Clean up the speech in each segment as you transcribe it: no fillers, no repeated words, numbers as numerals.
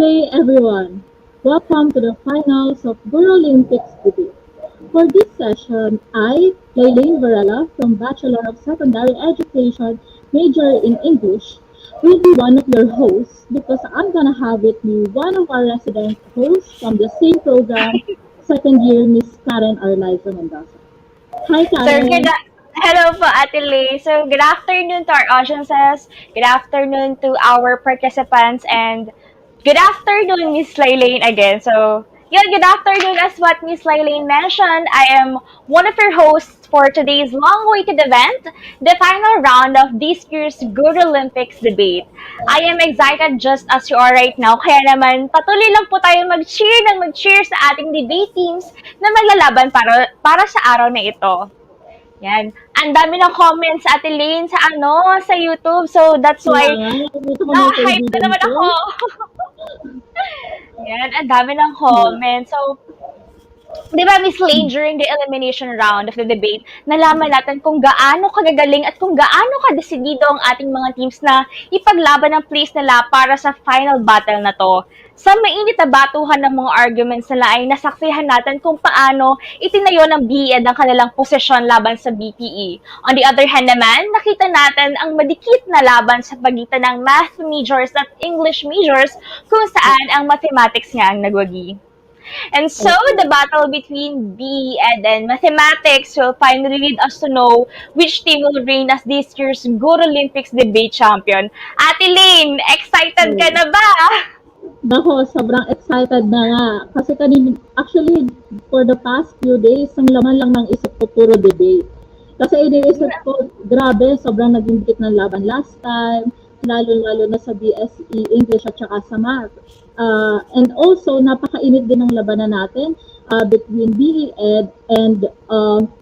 day, everyone. Welcome to the finals of Gurolympics debate. For this session, I, Laylene Varela from Bachelor of Secondary Education, major in English, will be one of your hosts because I'm gonna have with me one of our resident hosts from the same program, second year, Miss Karen Arliza Mendoza. Hi, So, Karen. hello po, Ate Lay. So, good afternoon to our audiences. Good afternoon to our participants. And good afternoon, Miss Laylane again. So, good afternoon. As what Miss Laylane mentioned, I am one of your hosts for today's long-awaited event, the final round of this year's Gurolympics debate. I am excited just as you are right now. Kaya naman, patuloy lang po tayo mag-cheer sa ating debate teams na maglalaban para sa araw na ito. Yan. Ang dami ng comments, Ate Lane, sa YouTube. So, that's why, na-hype na naman ako. Yan, ang dami ng comments. So, di ba, Miss Lane, during the elimination round of the debate, nalaman natin kung gaano kagagaling at kung gaano kadesidido ang ating mga teams na ipaglaban ang place nila para sa final battle na to. Sa mainit na batuhan ng mga arguments nila ay nasaksihan natin kung paano itinayo ng BED ang kanilang posisyon laban sa BPE. On the other hand naman, nakita natin ang madikit na laban sa pagitan ng math majors at English majors kung saan ang mathematics nga ang nagwagi. And so, the battle between BED and mathematics will finally lead us to know which team will reign as this year's Gurolympics debate champion. Ate Lane, excited ka na ba? Nako, sobrang excited na nga. Kasi actually, for the past few days, ang laman lang ng isip ko, puro debate. Kasi iniisip ko, grabe, sobrang naging dikit ng laban last time, lalo-lalo na sa BSE English at saka sa math. And also, napakainit din ng labanan natin between BED and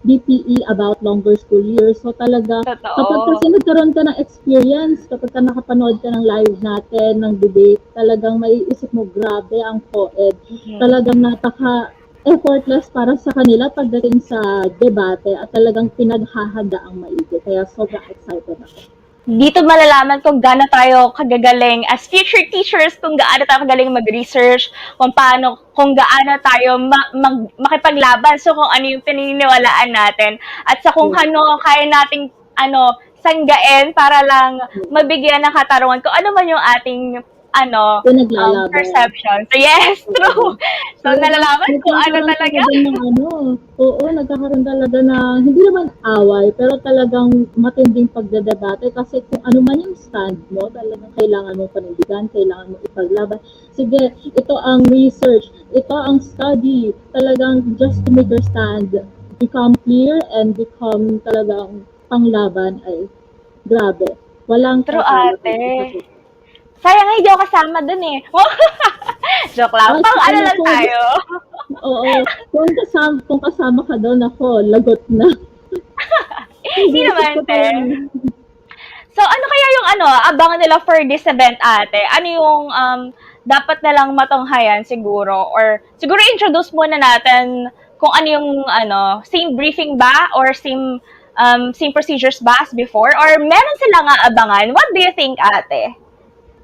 BPE about longer school years. So talaga, kapag kasi nagkaroon ka ng experience, kapag ka nakapanood ka ng live natin, ng debate, talagang maiisip mo, grabe ang co-ed. Talagang effortless para sa kanila pagdating sa debate at talagang pinaghahanda ang maigi. Kaya sobrang excited ako. Dito malalaman kung gaano tayo kagagaling as future teachers, kung gaano tayo kagaling mag-research, kung gaano tayo makipaglaban, so kung ano yung pininiwalaan natin, at sa kung ano kaya nating sanggain para lang mabigyan ng katarungan kung ano man yung ating perception. So, yes, true. So, nalalaman kung ano talaga. Nagkakaroon talaga na, hindi naman away, pero talagang matinding pagdadebate kasi kung ano man yung stand mo, talagang kailangan mo panindigan, kailangan mo ipaglaban. Sige, ito ang research, ito ang study, talagang just to make your stand become clear and become talagang panglaban ay grabe. Walang true, ate. Sayang hindi ako kasama dun eh. Joke lang. Ano lang tayo. Oo. Kung kasama ka doon, ako, lagot na. Hindi naman, te. So, ano kaya yung abangan nila for this event, ate? Ano yung dapat nalang matunghayan siguro? Or siguro introduce muna natin kung ano yung same briefing ba? Or same procedures ba as before? Or meron silang abangan? What do you think, ate?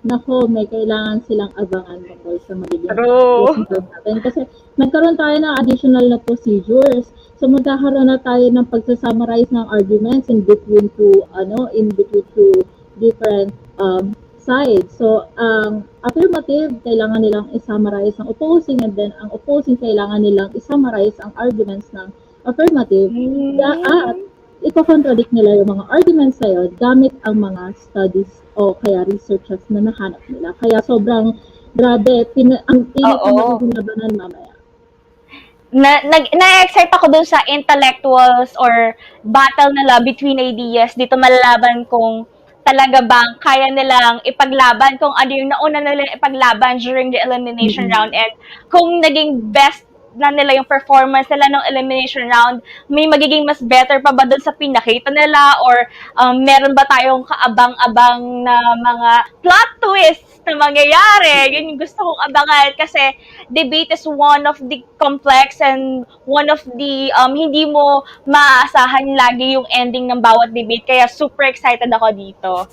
Nako, may kailangan silang abangan tungkol sa magiging natin. Kasi nagkaroon tayo ng additional na procedures. So magkakaroon na tayo ng pagsa-summarize ng arguments in between two different sides. So ang affirmative, kailangan nilang i-summarize ang opposing, and then ang opposing kailangan nilang i-summarize ang arguments ng affirmative. At iko-contradict nila yung mga arguments na yun gamit ang mga studies o kaya researchers na nahanap nila. Kaya sobrang grabe, ang init na magiging labanan mamaya. Na-excite ako dun sa intellectuals or battle nila between ideas. Dito malalaban kung talaga bang kaya nilang ipaglaban, kung ano yung nauna nilang ipaglaban during the elimination round, and kung naging best na nila yung performance nila ng elimination round, may magiging mas better pa ba dun sa pinakita nila, or meron ba tayong kaabang-abang na mga plot twists na mangyayari? Yun yung gusto kong abangan kasi debate is one of the complex and one of the hindi mo maaasahan lagi yung ending ng bawat debate, kaya super excited ako dito.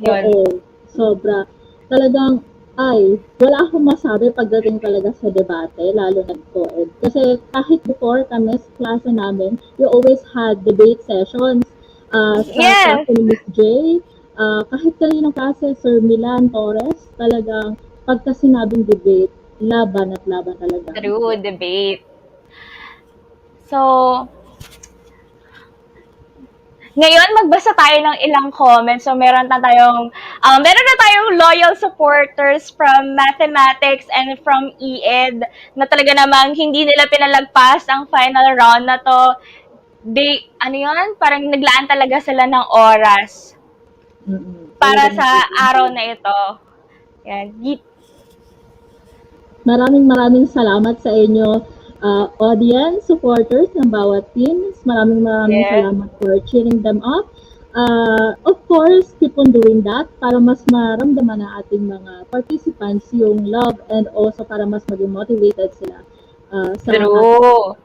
Yun. Oo, sobra. Talagang Ay, wala akong masabi pagdating talaga sa debate, lalo na co-ed. Kasi kahit before kami sa klase namin, we always had debate sessions sa Yes, klase ni Miss J. Kahit kaninong klase, Sir Milan Torres, talagang pagka sinabing debate, laban at laban talaga. true debate. So, ngayon magbasa tayo ng ilang comments. So meron na tayong loyal supporters from mathematics and from EED na talaga namang hindi nila pinalagpas ang final round na to. Ano yun? Parang naglaan talaga sila ng oras para Talagang sa araw na ito. Yan. maraming salamat sa inyo, audience, supporters ng bawat teams. Maraming Yes. salamat for cheering them up. Of course, keep on doing that para mas maramdaman ng ating mga participants yung love and also para mas maging motivated sila sa True.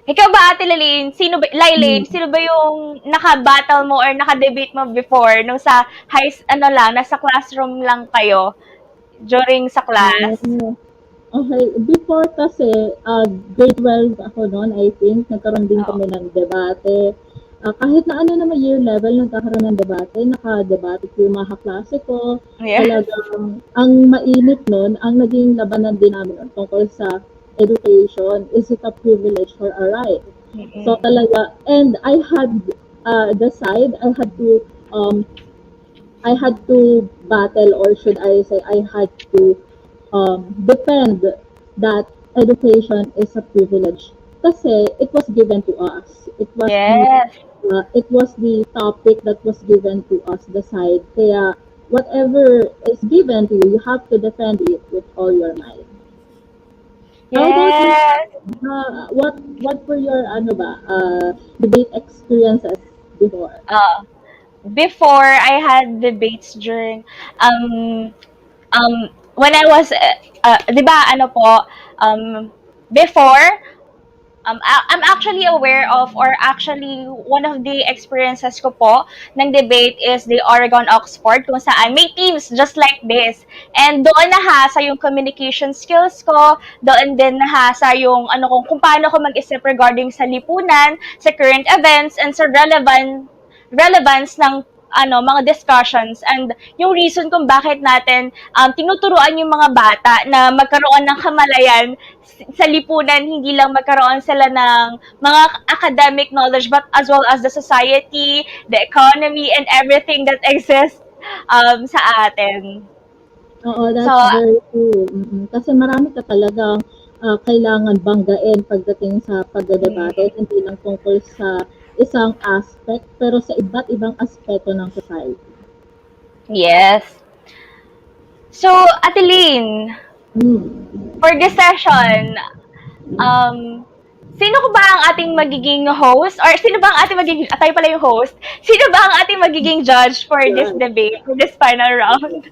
Ikaw ba, Ate Lailin, Lailin, sino ba yung naka-battle mo or naka-debate mo before nung sa nasa classroom lang kayo during sa class? Okay, before kasi, grade 12 ako noon, I think, nagkaroon din Oo. kami ng debate. Kahit na ano naman year level, nagkakaroon ng debate, naka-debate ko yung mga klase ko. Yeah. Talagang, ang mainit noon, ang naging labanan din namin nun, tungkol sa education, is it a privilege or a right? So talaga, and I had the side, I had to battle, or should I say, I had to defend that education is a privilege. Kasi it was given to us. Yes. It was the topic that was given to us, the side. Kaya whatever is given to you, you have to defend it with all your might. How about you? Yes. What were your debate experiences before? Before I had debates during um when I was 'di ba ano po before I'm actually aware of, or actually one of the experiences ko po ng debate is the Oregon Oxford, kung saan may teams just like this. And doon nahasa yung communication skills ko, doon din nahasa yung kung paano ko mag-isip regarding sa lipunan, sa current events, and sa relevance ng mga discussions, and yung reason kung bakit natin tinuturuan yung mga bata na magkaroon ng kamalayan sa lipunan, hindi lang magkaroon sila ng mga academic knowledge but as well as the society, the economy, and everything that exists sa atin. Oo, that's So, very true. Kasi marami ka talagang kailangan banggain pagdating sa pagdedebate, hindi lang tungkol sa isang aspect, pero sa iba't ibang aspeto ng society. yes. So, Ate Lynn, for this session, sino ko ba ang ating magiging host? Or sino ba ang ating magiging, tayo pala yung host? Sino ba ang ating magiging judge for this debate, for this final round?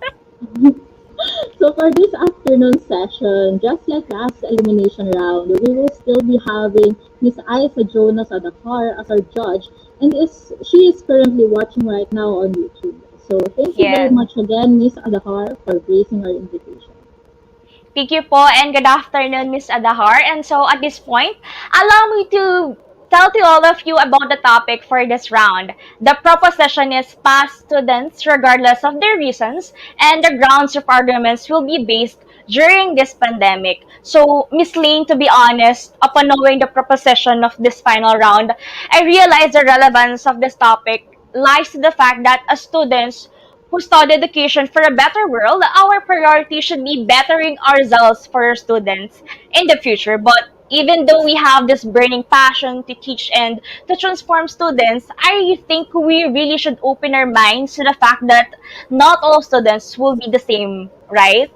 So for this afternoon session, just like last elimination round, we will still be having Miss Isa Jonas Adahar as our judge, and she is currently watching right now on YouTube. So thank you very much again, Miss Adahar, for gracing our invitation. Thank you po, and good afternoon, Miss Adahar. And so at this point, allow me to tell to all of you about the topic for this round. The proposition is past students, regardless of their reasons, and the grounds of arguments will be based during this pandemic. So, Miss Lane, to be honest, upon knowing the proposition of this final round, I realized the relevance of this topic lies to the fact that as students who study education for a better world, our priority should be bettering ourselves for our students in the future. But even though we have this burning passion to teach and to transform students, I think we really should open our minds to the fact that not all students will be the same, right?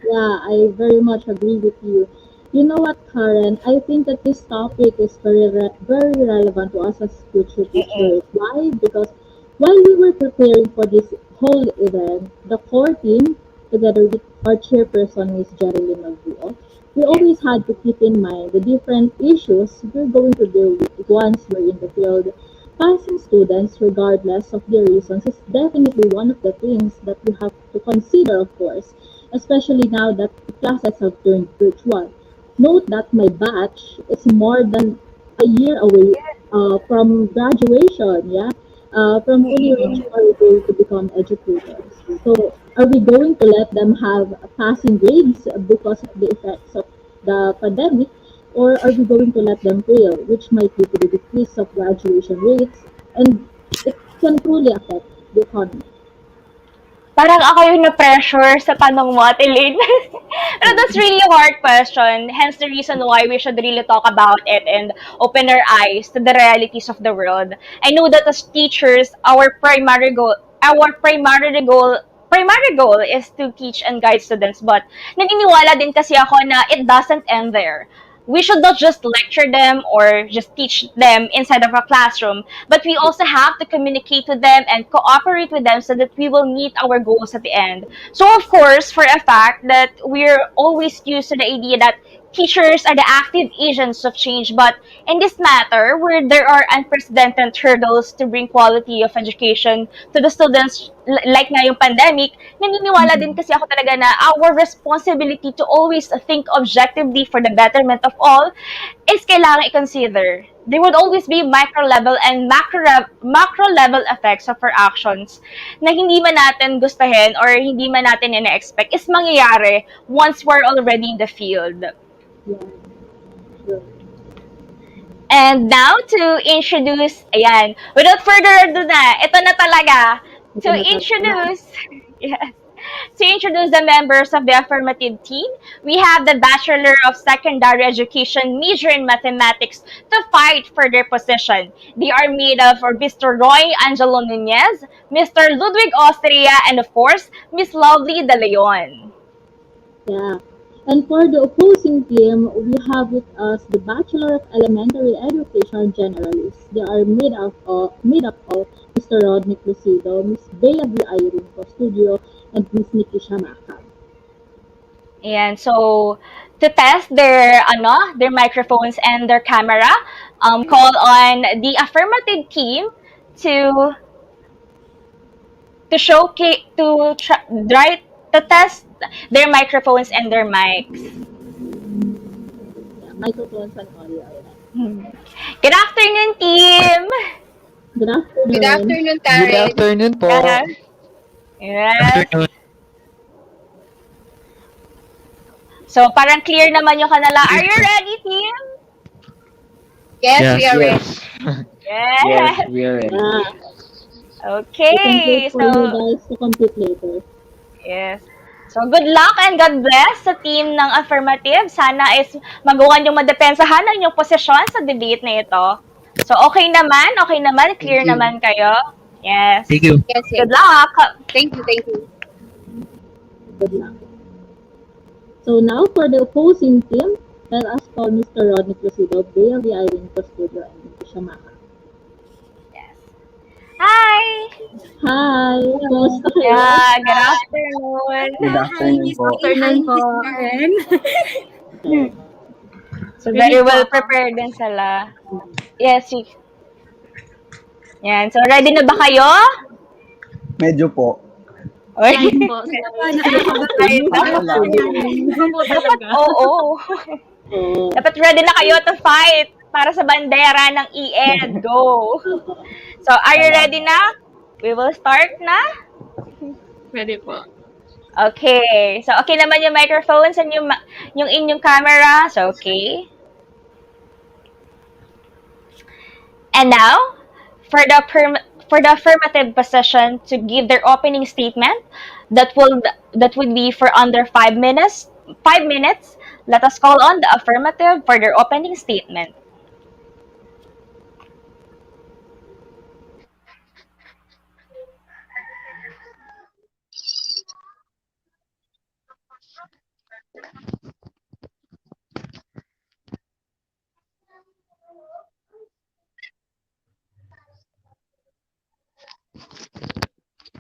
Yeah, I very much agree with you. You know what, Karen? I think that this topic is very relevant to us as future teachers. Why? Because while we were preparing for this whole event, the core team, together with our chairperson, Ms. Jerilyn Magbuo, we always had to keep in mind the different issues we're going to deal with once we're in the field. passing students, regardless of their reasons, is definitely one of the things that we have to consider, of course, especially now that classes have turned virtual. Note that my batch is more than a year away from graduation, yeah, from fully reaching our goal to become educators. So, are we going to let them have passing grades because of the effects of the pandemic, or are we going to let them fail, which might lead to the decrease of graduation rates, and it can truly affect the economy? Parang ako yung na-pressure sa tanong mo, Ate Lynn. Pero that's really a hard question. Hence the reason why we should really talk about it and open our eyes to the realities of the world. I know that as teachers, our primary goal is to teach and guide students, but naniniwala din kasi ako na it doesn't end there. We should not just lecture them or just teach them inside of a classroom, but we also have to communicate with them and cooperate with them so that we will meet our goals at the end. So, of course, for a fact that we're always used to the idea that teachers are the active agents of change, but in this matter, where there are unprecedented hurdles to bring quality of education to the students, like nga yung pandemic, naniniwala din kasi ako talaga na our responsibility to always think objectively for the betterment of all is kailangan i-consider. There would always be micro level and macro level effects of our actions na hindi man natin gustuhin or hindi man natin ina-expect is mangyayari once we're already in the field. Yeah. Sure. And now to introduce, ayan, without further ado na, ito na talaga, to introduce, yes, to introduce the members of the affirmative team, we have the Bachelor of Secondary Education major in Mathematics to fight for their position. They are made of Mr. Roy Angelo Nunez, Mr. Ludwig Austria, and of course, Miss Lovely De Leon. Yeah. And for the opposing team, we have with us the Bachelor of Elementary Education Generalists. They are made up of Mr. Rodney Lucido, Miss Bea V. Irene Studio, and Miss Nikki Shamaka. And so to test their microphones and their camera, call on the affirmative team to showcase to test their microphones and their mics. Yeah, microphones and audio. Yeah. Good afternoon, team. Good afternoon. Good afternoon, Good Karen. afternoon po. Yes. So parang clear naman yung kanila. Are you ready, team? Yes, we are ready. Yes. Yes, we are ready. Yeah. Okay. We can wait for you So guys to compete later. yes. So, good luck and God bless sa team ng affirmative. Sana is magawa niyong madepensahan ang inyong posisyon sa debate na ito. So, okay naman, clear Thank you. naman kayo. Yes. Thank you. Yes, yes. Good luck. Thank you, thank you. Good luck. So now for the opposing team, let us call Mr. Rodney Lucido, Bea V. Irene Studio, and Nikki Shamaka. Hi. Hi! Kamusta kayo? Yeah, good afternoon. Good afternoon po. Afternoon po. Karen. So, very well prepared din sila. Yes. Yan. So, ready na ba kayo? Medyo po. Oy. Yan po. Dapat, oo. Oh, Dapat ready na kayo to fight para sa bandera ng ED. Go! So, are you ready na? We will start na? Pwede po. Okay. So, okay naman yung microphones and yung inyong camera. So, okay. And now, for the affirmative position to give their opening statement, that would be for under 5 minutes. 5 minutes. Let us call on the affirmative for their opening statement.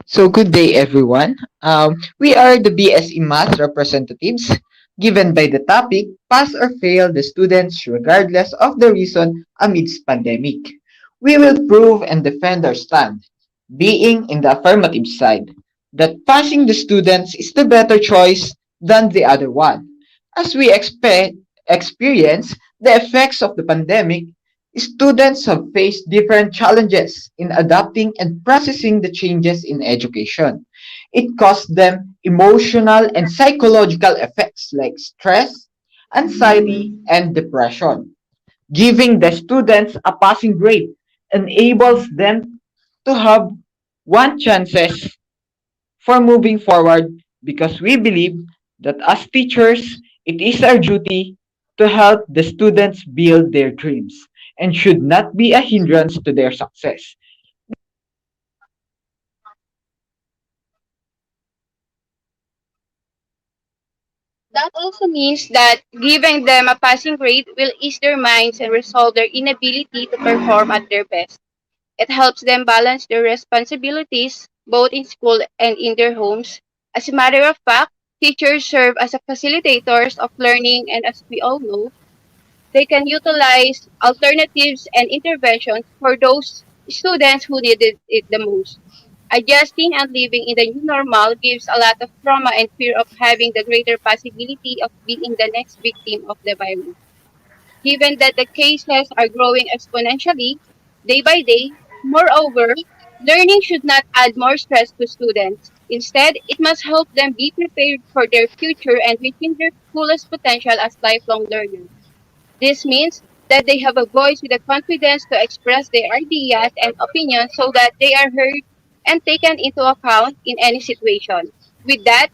So good day everyone. We are the BSE Math representatives given by the topic pass or fail the students regardless of the reason amidst pandemic. We will prove and defend our stand, being in the affirmative side, that passing the students is the better choice than the other one. As we experience the effects of the pandemic, students have faced different challenges in adapting and processing the changes in education. It caused them emotional and psychological effects like stress, anxiety, and depression. Giving the students a passing grade enables them to have one chances for moving forward because we believe that as teachers, it is our duty to help the students build their dreams and should not be a hindrance to their success. That also means that giving them a passing grade will ease their minds and resolve their inability to perform at their best. It helps them balance their responsibilities both in school and in their homes. As a matter of fact, teachers serve as a facilitators of learning, and as we all know, they can utilize alternatives and interventions for those students who needed it the most. Adjusting and living in the new normal gives a lot of trauma and fear of having the greater possibility of being the next victim of the virus. Given that the cases are growing exponentially day by day, moreover, learning should not add more stress to students. Instead, it must help them be prepared for their future and reaching their fullest potential as lifelong learners. This means that they have a voice with the confidence to express their ideas and opinions so that they are heard and taken into account in any situation. With that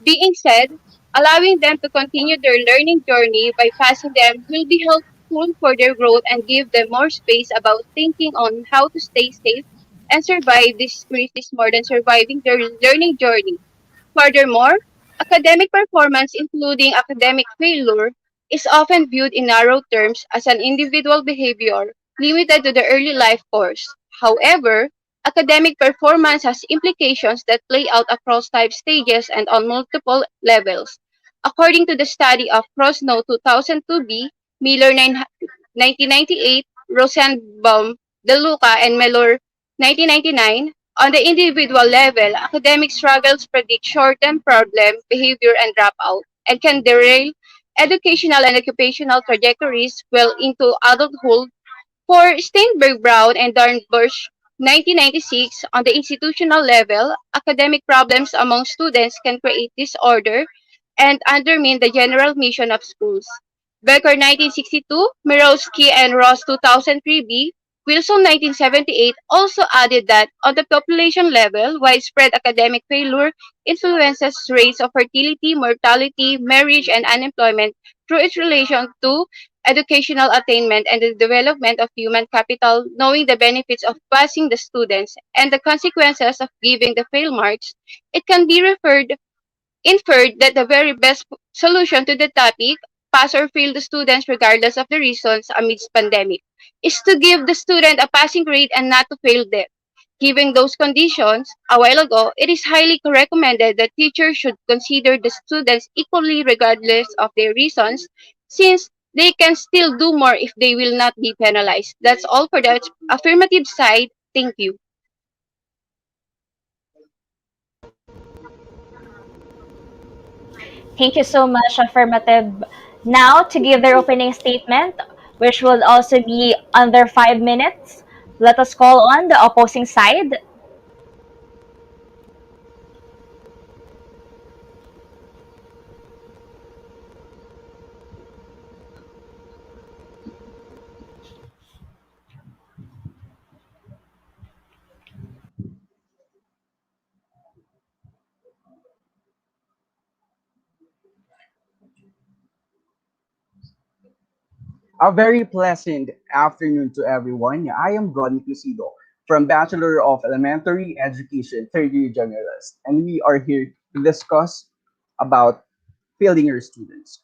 being said, allowing them to continue their learning journey by passing them will be helpful for their growth and give them more space about thinking on how to stay safe and survive this crisis more than surviving their learning journey. Furthermore, academic performance, including academic failure, is often viewed in narrow terms as an individual behavior limited to the early life course. However, academic performance has implications that play out across life stages and on multiple levels. According to the study of Krosno 2002b, Miller 1998, Rosenbaum, De Luca, and Mellor 1999, on the individual level, academic struggles predict short-term problem, behavior, and dropout, and can derail educational and occupational trajectories well into adulthood. For Steinberg, Brown, and Darnbush, 1996, on the institutional level, academic problems among students can create disorder and undermine the general mission of schools. Becker 1962, Mirowski and Ross 2003b, Wilson 1978 also added that on the population level, widespread academic failure influences rates of fertility, mortality, marriage, and unemployment through its relation to educational attainment and the development of human capital. Knowing the benefits of passing the students and the consequences of giving the fail marks, it can be inferred that the very best solution to the topic, pass or fail the students regardless of the reasons amidst pandemic, is to give the student a passing grade and not to fail them. Given those conditions, a while ago, it is highly recommended that teachers should consider the students equally regardless of their reasons, since they can still do more if they will not be penalized. That's all for the affirmative side. Thank you. Thank you so much, affirmative. Now, to give their opening statement, which will also be under 5 minutes, let us call on the opposing side. A very pleasant afternoon to everyone. I am Ronnie Lucido from Bachelor of Elementary Education, third year generalist, and we are here to discuss about failing your students.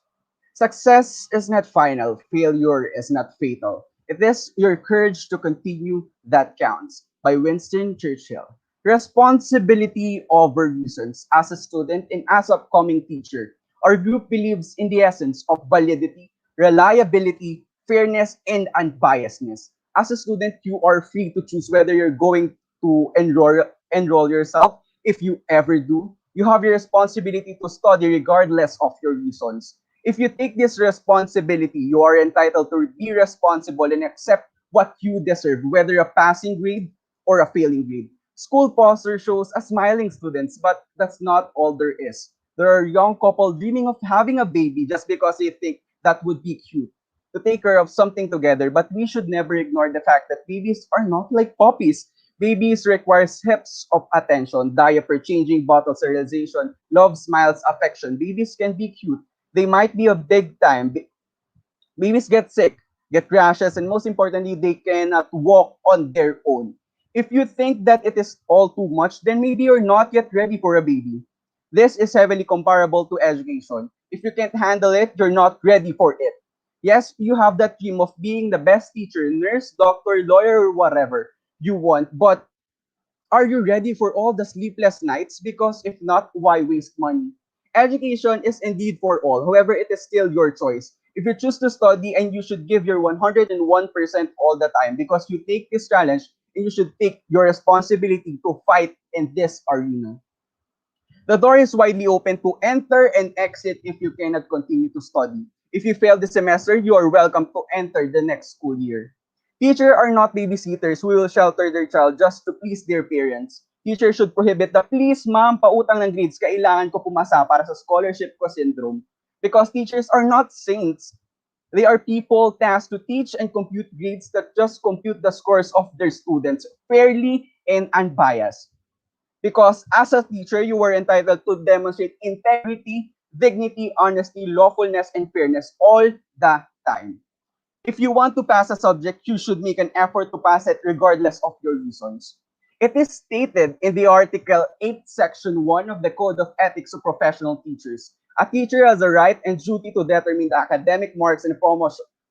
Success is not final, failure is not fatal. It is your courage to continue that counts by Winston Churchill. Responsibility over reasons. As a student and as a upcoming teacher, our group believes in the essence of validity, reliability, fairness, and unbiasedness. As a student, you are free to choose whether you're going to enroll yourself. If you ever do, you have your responsibility to study regardless of your reasons. If you take this responsibility, you are entitled to be responsible and accept what you deserve, whether a passing grade or a failing grade. School poster shows a smiling students, but that's not all there is. There are young couple dreaming of having a baby just because they think that would be cute to take care of something together, but we should never ignore the fact that babies are not like puppies. Babies require heaps of attention, diaper changing, bottle sterilization, love, smiles, affection. Babies can be cute. They might be a big time. Babies get sick, get rashes, and most importantly, they cannot walk on their own. If you think that it is all too much, then maybe you're not yet ready for a baby. This is heavily comparable to education. If you can't handle it, you're not ready for it. Yes, you have that dream of being the best teacher, nurse, doctor, lawyer, or whatever you want, but are you ready for all the sleepless nights? Because if not, why waste money? Education is indeed for all. However, it is still your choice. If you choose to study, and you should give your 101% all the time because you take this challenge and you should take your responsibility to fight in this arena. The door is widely open to enter and exit if you cannot continue to study. If you fail this semester, you are welcome to enter the next school year. Teachers are not babysitters who will shelter their child just to please their parents. Teachers should prohibit the please ma'am, pautang ng grades, kailangan ko pumasa para sa scholarship ko syndrome. Because teachers are not saints. They are people tasked to teach and compute grades that just compute the scores of their students fairly and unbiased. Because as a teacher, you were entitled to demonstrate integrity, dignity, honesty, lawfulness, and fairness all the time. If you want to pass a subject, you should make an effort to pass it regardless of your reasons. It is stated in the Article 8, Section 1 of the Code of Ethics of Professional Teachers. A teacher has a right and duty to determine the academic marks and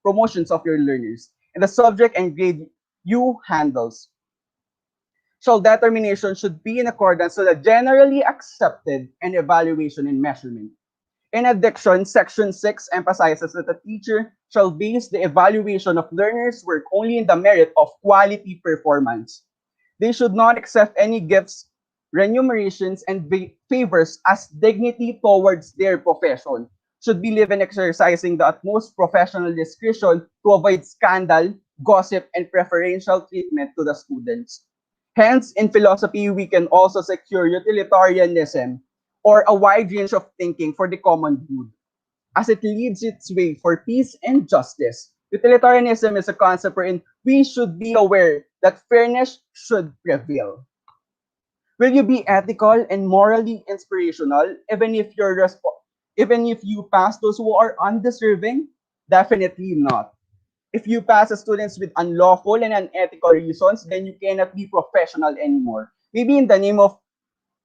promotions of your learners, and the subject and grade you handles. So determination should be in accordance to the generally accepted and evaluation and measurement. In addition, Section 6 emphasizes that the teacher shall base the evaluation of learners' work only in the merit of quality performance. They should not accept any gifts, remunerations, and favors as dignity towards their profession. Should be live in exercising the utmost professional discretion to avoid scandal, gossip, and preferential treatment to the students. Hence, in philosophy, we can also secure utilitarianism or a wide range of thinking for the common good, as it leads its way for peace and justice. Utilitarianism is a concept wherein we should be aware that fairness should prevail. Will you be ethical and morally inspirational even if you pass those who are undeserving? Definitely not. If you pass as students with unlawful and unethical reasons, then you cannot be professional anymore. Maybe in the name of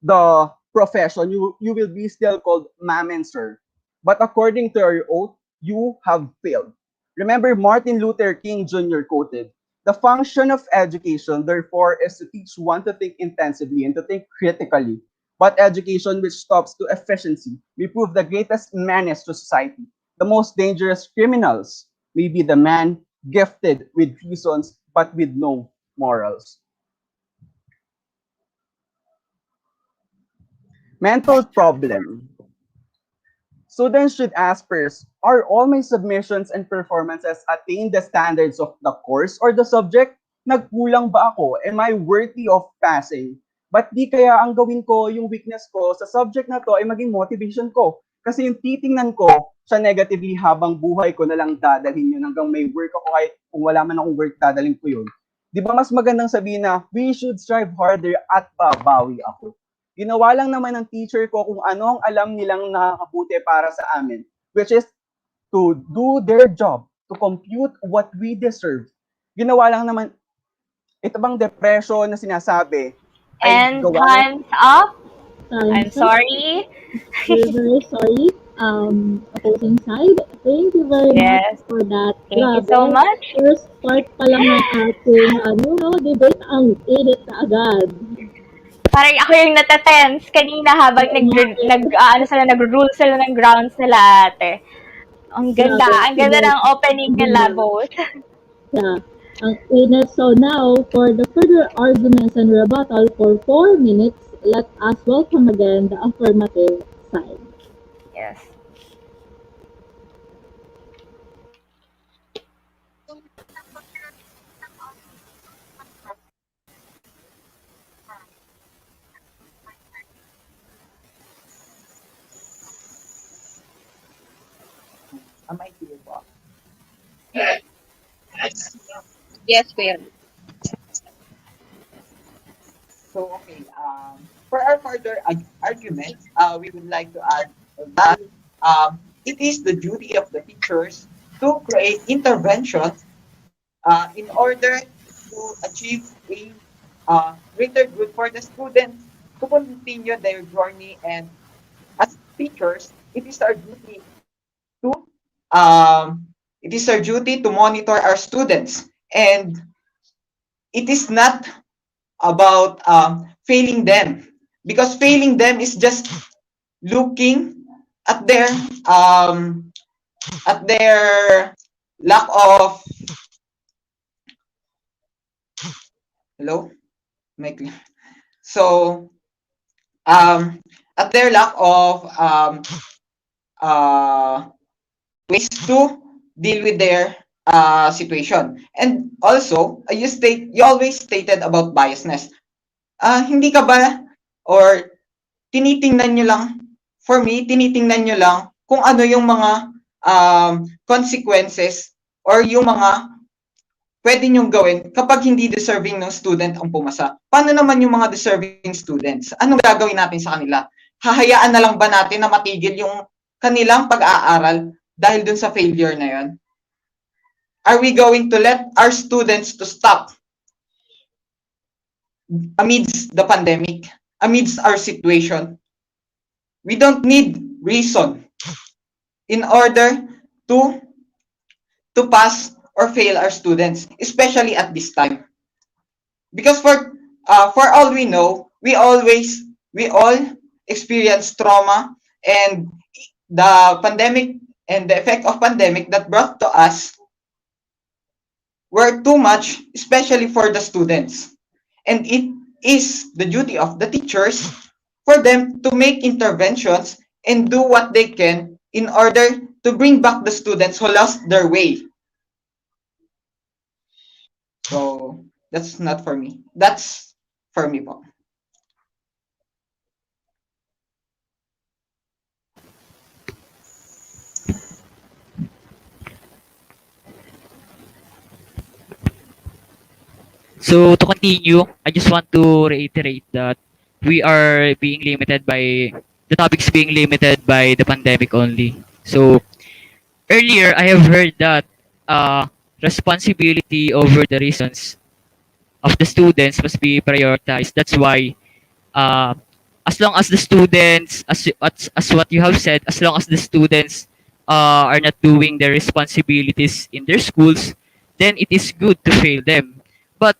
the profession, you will be still called ma'am and sir. But according to your oath, you have failed. Remember, Martin Luther King Jr. quoted, "The function of education, therefore, is to teach one to think intensively and to think critically. But education which stops to efficiency may prove the greatest menace to society. The most dangerous criminals may be the man gifted with reasons but with no morals." Mental problem. Students should ask first, are all my submissions and performances attain the standards of the course or the subject? Nagkulang ba ako? Am I worthy of passing? Ba't di kaya ang gawin ko yung weakness ko sa subject na to ay maging motivation ko? Kasi yung titingnan ko sa negatively habang buhay ko na lang dadalhin yun hanggang may work ako kahit kung wala man akong work dadalhin ko yun. Di ba mas magandang sabihin na we should strive harder at babawi ako? Ginawa lang naman ng teacher ko kung ano ang alam nilang nakakabuti para sa amin, which is to do their job, to compute what we deserve. Ginawa lang naman, ito bang depression na sinasabi ay And gawa time's up. I'm Time's up. sorry. We're very sorry. Opposing side, thank you very Yes. much for that. Thank you so much. First part pa lang ng ating debate, ang edit na agad. Parang ako yung natatense kanina habang nag-rule sila ng grounds nila ate. Ang ganda Grabe, ng opening nila both. Yeah. Okay, so now for the further arguments and rebuttal for 4 minutes, let us welcome again the affirmative side. Yes. Am I clear po? Yes, Kuya. So, okay, for our further arguments, we would like to add that it is the duty of the teachers to create interventions in order to achieve a greater good for the students to continue their journey. And as teachers, to it is our duty to monitor our students, and it is not about failing them, because failing them is just looking at um, their lack of hello Mic. So at their lack of uh, ways to deal with their situation. And also, you always stated about biasness. Hindi ka ba, or tinitingnan nyo lang, for me, tinitingnan nyo lang kung ano yung mga consequences or yung mga pwede nyong gawin kapag hindi deserving ng student ang pumasa. Paano naman yung mga deserving students? Anong gagawin natin sa kanila? Hahayaan na lang ba natin na matigil yung kanilang pag-aaral dahil dun sa failure na yon? Are we going to let our students to stop amidst the pandemic, amidst our situation? We don't need reason in order to pass or fail our students, especially at this time. Because for all we know, we all experience trauma, and the pandemic and the effect of pandemic that brought to us were too much, especially for the students. And it is the duty of the teachers for them to make interventions and do what they can in order to bring back the students who lost their way. So that's not for me. That's for me po. So to continue, I just want to reiterate that we are being limited by the topics being limited by the pandemic only. So earlier, I have heard that responsibility over the reasons of the students must be prioritized. That's why, uh, as long as the students, as what you have said, as long as the students are not doing their responsibilities in their schools, then it is good to fail them. But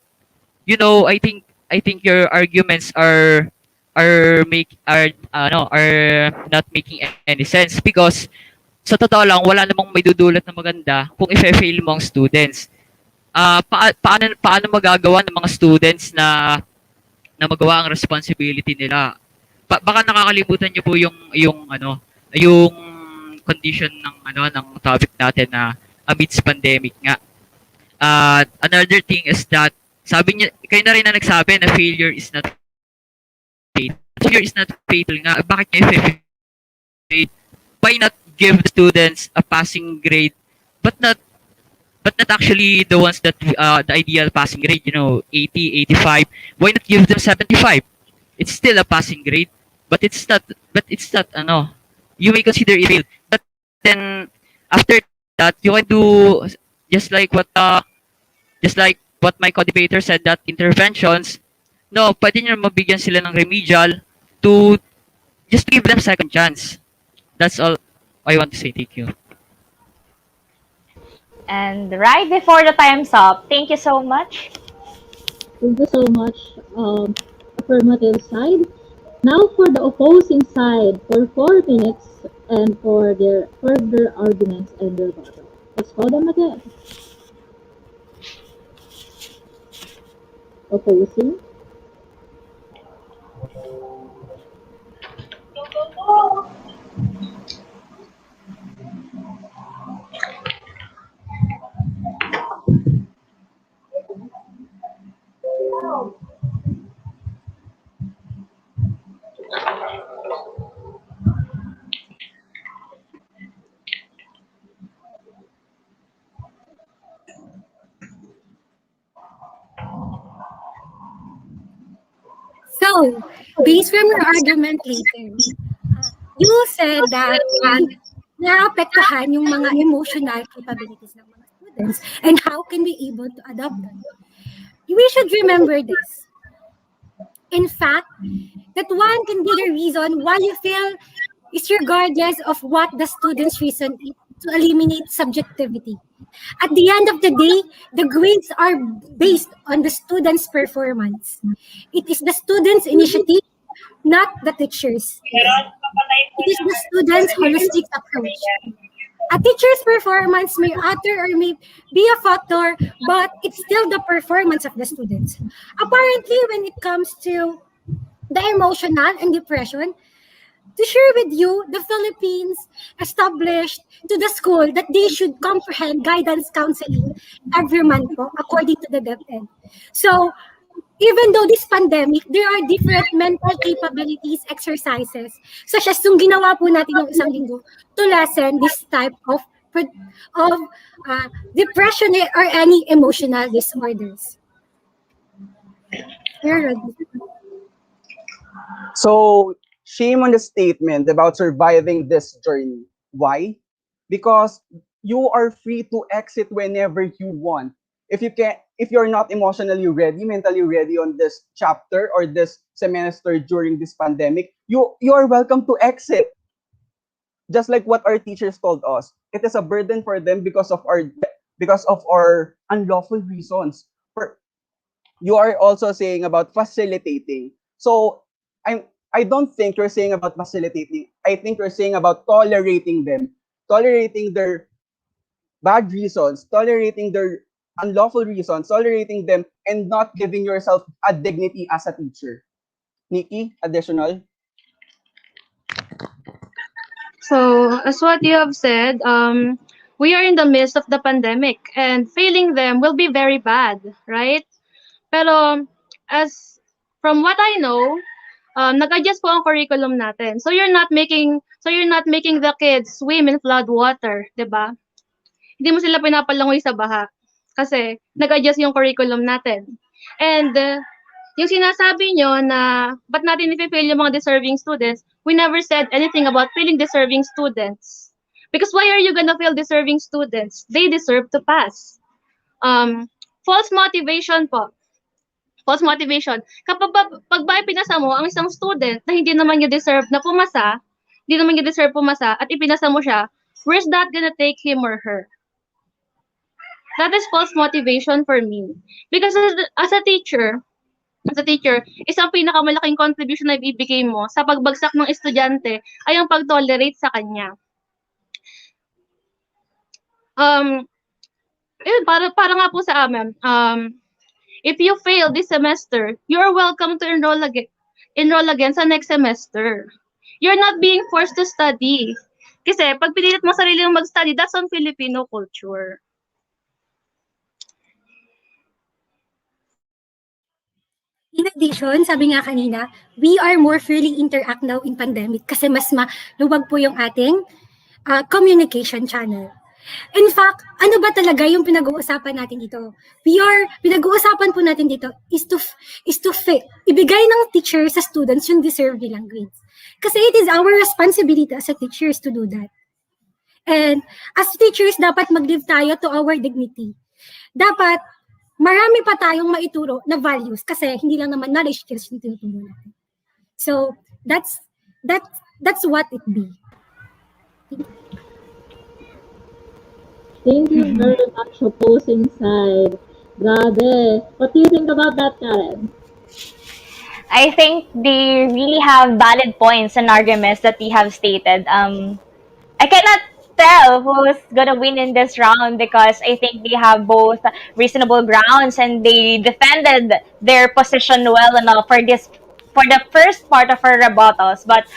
I think your arguments are not making any sense, because sa totoo lang, wala namang may dudulot na maganda kung i-fail mo ang students. Paano magagawa ng mga students na magawa ang responsibility nila? Baka nakakalimutan niyo po yung condition ng topic natin na amidst pandemic nga. Another thing is that sabi niya, kayo na rin na nagsabi na failure is not fatal. Failure is not fatal nga. Bakit niya i-fail? Why not give the students a passing grade, but not actually the ones that the ideal passing grade, 80, 85. Why not give them 75? It's still a passing grade, but it's not you may consider it fail. But then after that, you can do just like what my co-debater said, that interventions, no, pwede nyo mabigyan sila ng remedial to just give them second chance. That's all I want to say. Thank you. And right before the time's up, thank you so much. Thank you so much, affirmative side. Now for the opposing side for 4 minutes and for their further arguments and rebuttal. Let's call them again. opposing? So, based from your argument later, you said that naapektuhan yung mga emotional capabilities ng mga students and how can we able to adopt them. We should remember this. In fact, that one can be the reason why you feel is regardless of what the student's reason is to eliminate subjectivity. At the end of the day, the grades are based on the student's performance. It is the student's initiative, not the teacher's. It is the student's holistic approach. A teacher's performance may alter or may be a factor, but it's still the performance of the students. Apparently, when it comes to the emotional and depression, to share with you, the Philippines established to the school that they should comprehend guidance counseling every month po, according to the DepEd. So, even though this pandemic, there are different mental capabilities exercises, such as yung ginawa po natin ng isang linggo, to lessen this type of depression or any emotional disorders. So, shame on the statement about surviving this journey. Why? Because you are free to exit whenever you want. If you're not emotionally ready, mentally ready on this chapter or this semester during this pandemic, you are welcome to exit. Just like what our teachers told us, it is a burden for them because of our unlawful reasons. You are also saying about facilitating. So I don't think you're saying about facilitating. I think you're saying about tolerating them, tolerating their bad reasons, tolerating their unlawful reasons, tolerating them, and not giving yourself a dignity as a teacher. Nikki, additional? So, as what you have said, we are in the midst of the pandemic and failing them will be very bad, right? Pero, as from what I know, nag-adjust po ang curriculum natin. So you're not making the kids swim in flood water, 'di ba? Hindi mo sila pinapalangoy sa baha kasi nag-adjust yung curriculum natin. And yung sinasabi nyo na ba't natin i-fail yung mga deserving students, we never said anything about failing deserving students. Because why are you gonna fail deserving students? They deserve to pass. False motivation po. False motivation. Kapag pag ba ipinasa mo ang isang student na hindi naman niya deserve na pumasa, hindi naman niya deserve pumasa at ipinasa mo siya, where's that gonna take him or her? That is false motivation for me. Because as a teacher, isang pinakamalaking contribution na ibibigay mo sa pagbagsak ng estudyante ay ang pag-tolerate sa kanya. Para nga po sa amin, if you fail this semester, you're welcome to enroll again sa next semester. You're not being forced to study. Kasi pag pinilit mo sarili mong mag-study, that's on Filipino culture. In addition, sabi nga kanina, we are more freely interact now in pandemic kasi mas maluwag po yung ating communication channel. In fact, ano ba talaga yung pinag-uusapan natin dito? Pinag-uusapan po natin dito is to ibigay ng teacher sa students yung deserve nilang grades. Kasi it is our responsibility as a teachers to do that. And as teachers, dapat mag-live tayo to our dignity. Dapat marami pa tayong maituro na values kasi hindi lang naman knowledge skills yung tinuturo natin. So, that's what it be. Thank you very much, opposing side. Grabe. What do you think about that, Karen? I think they really have valid points and arguments that they have stated. I cannot tell who's gonna win in this round because I think they have both reasonable grounds and they defended their position well enough for this for the first part of our rebuttals. But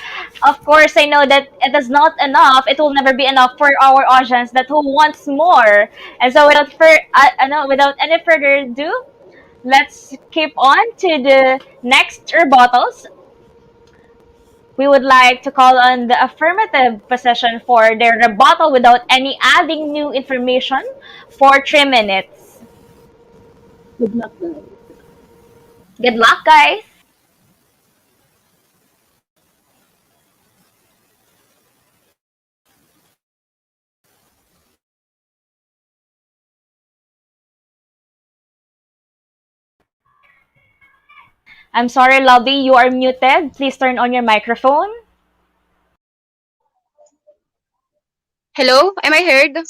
of course, I know that it is not enough. It will never be enough for our audience that who wants more. And so, without any further ado, let's keep on to the next rebuttals. We would like to call on the affirmative position for their rebuttal without any adding new information for 3 minutes. Good luck, guys. Good luck, guys. I'm sorry, Lobby, you are muted. Please turn on your microphone. Hello, am I heard?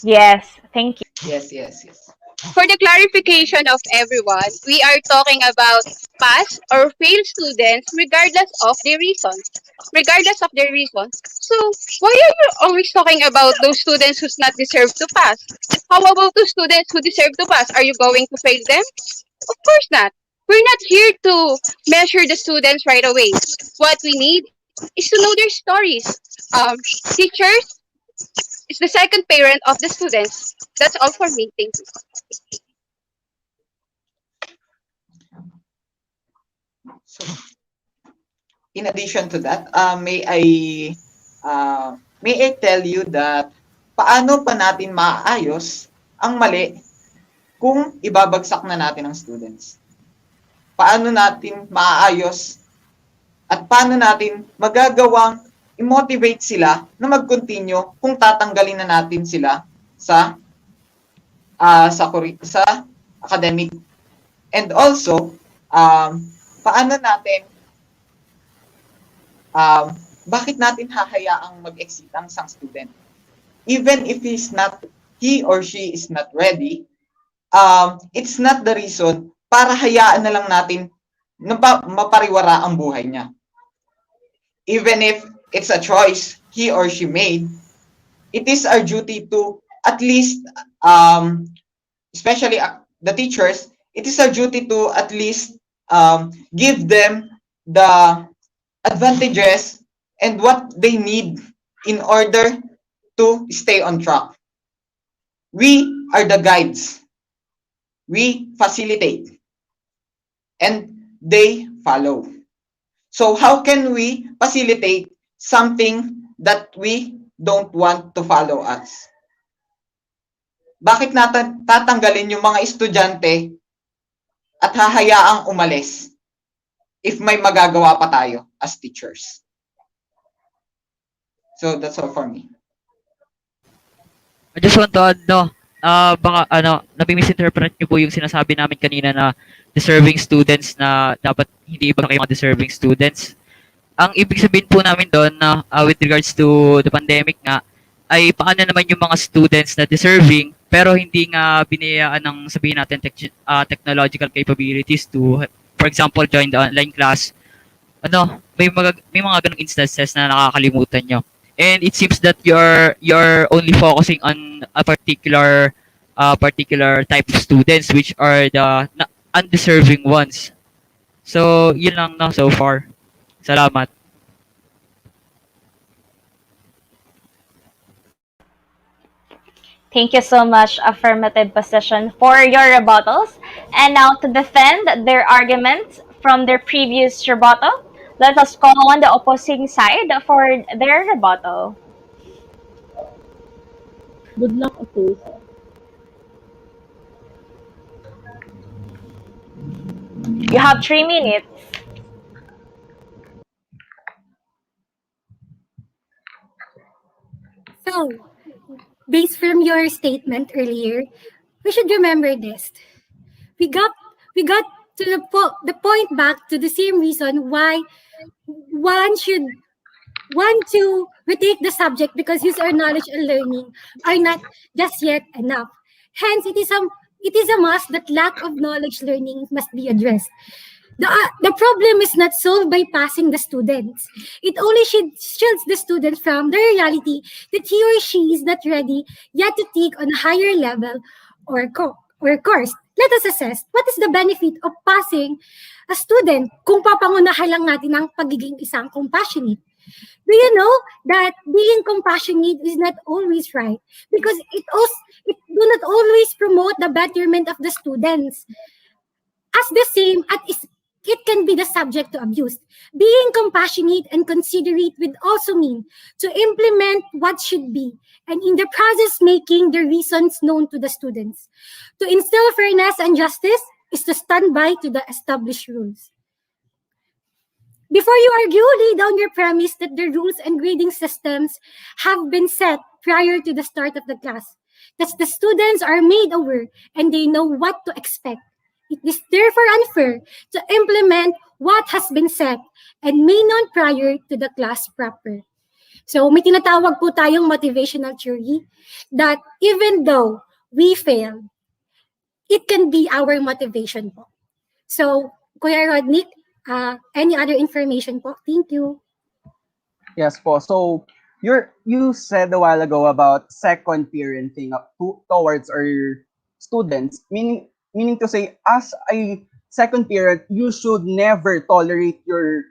Yes, thank you. Yes, yes, yes. For the clarification of everyone, we are talking about pass or fail students regardless of their reason. Regardless of their reason. So, why are you always talking about those students who's not deserve to pass? How about those students who deserve to pass? Are you going to fail them? Of course not. We're not here to measure the students right away. What we need is to know their stories. Teachers is the second parent of the students. That's all for me. Thank you. So, in addition to that, may I tell you that paano pa natin maayos ang mali kung ibabagsak na natin ang students? Paano natin maayos at paano natin magagawang i-motivate sila na mag-continue kung tatanggalin na natin sila sa academic. And also, paano natin bakit natin hahayaang mag-exit ang isang student? Even if he or she is not ready, it's not the reason para hayaan na lang natin na mapariwara ang buhay niya. Even if it's a choice he or she made, it is our duty to at least, especially the teachers, it is our duty to at least give them the advantages and what they need in order to stay on track. We are the guides. We facilitate. And they follow. So how can we facilitate something that we don't want to follow us? Bakit natin tatanggalin yung mga estudyante at hahayaang umalis if may magagawa pa tayo as teachers? So that's all for me. I just want to add, baka nabi-misinterpret niyo po yung sinasabi namin kanina na deserving students na dapat hindi iba kayo mga deserving students. Ang ibig sabihin po namin doon na with regards to the pandemic nga, ay paano naman yung mga students na deserving pero hindi nga biniyayaan ng sabihin natin technological capabilities to, for example, join the online class. May mga ganung instances na nakakalimutan nyo. And it seems that you're only focusing on a particular type of students, which are the undeserving ones. So, yun lang na so far. Salamat. Thank you so much, affirmative position, for your rebuttals. And now to defend their arguments from their previous rebuttal, let us call on the opposing side for their rebuttal. Good luck, opposed. You have 3 minutes. So, based from your statement earlier, we should remember this. We got to the point back to the same reason why one should want to retake the subject, because user knowledge and learning are not just yet enough. Hence, it is a must that lack of knowledge learning must be addressed. The problem is not solved by passing the students. It only shields the student from the reality that he or she is not ready yet to take on a higher level or course. Let us assess what is the benefit of passing a student kung papangunahan lang natin ang pagiging isang compassionate. Do you know that being compassionate is not always right because it do not always promote the betterment of the students as the same it can be the subject to abuse. Being compassionate and considerate would also mean to implement what should be, and in the process making the reasons known to the students. To instill fairness and justice is to stand by to the established rules. Before you argue, lay down your premise that the rules and grading systems have been set prior to the start of the class, that the students are made aware and they know what to expect. It is therefore unfair to implement what has been set and may not prior to the class proper. So may tinatawag po tayong motivational theory that even though we fail, it can be our motivation po. So, Kuya Rodnick, any other information po? Thank you. Yes po. So, you said a while ago about second parenting towards our students, meaning to say, as a second parent, you should never tolerate your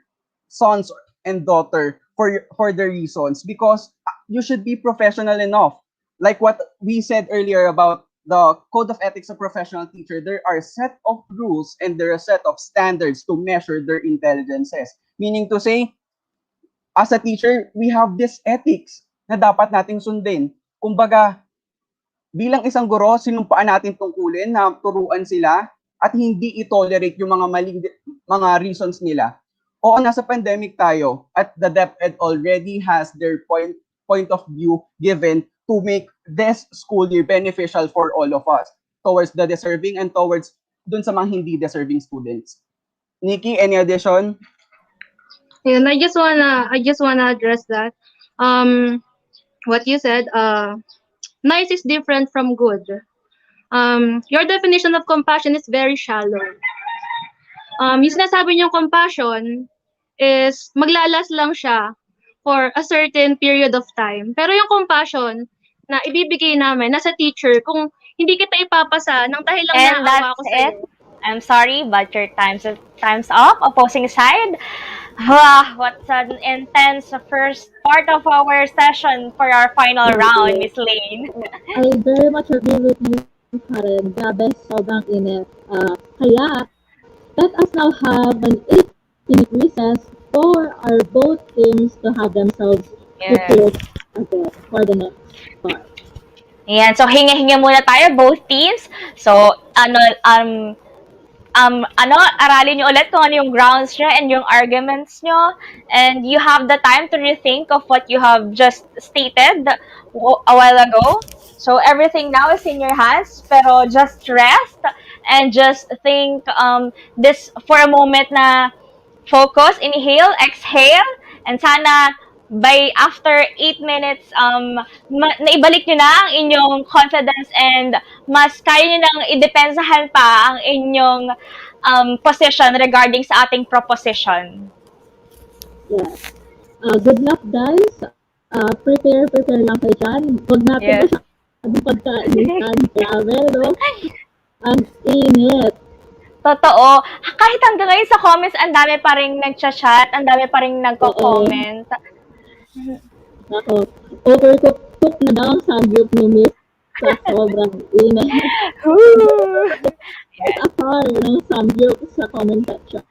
sons and daughter for the reasons because you should be professional enough. Like what we said earlier about the code of ethics of professional teacher, there are a set of rules and there are a set of standards to measure their intelligences. Meaning to say, as a teacher, we have this ethics na dapat nating sundin. Kumbaga, bilang isang guro, sinumpaan natin tungkulin na turuan sila at hindi i-tolerate yung mga maling mga reasons nila. Oo, nasa pandemic tayo at the DepEd already has their point of view given to make this school year beneficial for all of us, towards the deserving and towards dun sa mga hindi deserving students. Nikki, any addition? And I just wanna address that. What you said, nice is different from good. Your definition of compassion is very shallow. Yung sinasabi niyong compassion is maglalas lang siya for a certain period of time. Pero yung compassion na ibibigay namin nasa teacher kung hindi kita ipapasa nang dahil lang And naawa that's ko sa'yo. it. I'm sorry, but your time's up. Opposing side. What's an intense first part of our session for our final round, Miss Lane. I very much agree with you, Karen. Grabe, sobrang init. Kaya, let us now have an 8-minute recess for our both teams to have themselves prepared again for the next part. Ayan, so hinga-hinga muna tayo, both teams. So, aralin nyo ulit kung ano yung grounds nyo and yung arguments nyo. And you have the time to rethink of what you have just stated a while ago. So, everything now is in your hands, pero just rest and just think this for a moment na focus, inhale, exhale, and sana by after 8 minutes, naibalik nyo na ang inyong confidence and mas kaya nyo nang idepensahan pa ang inyong position regarding sa ating proposition. Yes. Good luck, guys. Prepare lang kayo dyan. Huwag natin masyadong pagkainitan. Grabe, no? Ang init. Totoo. Kahit hanggang ngayon sa comments, ang dami pa rin nagchat-chat, ang dami pa rin nagko-comment. Ako, overcook na daw ang samgyup ni Miss sa sobrang init. Afar ng samgyup sa comment section.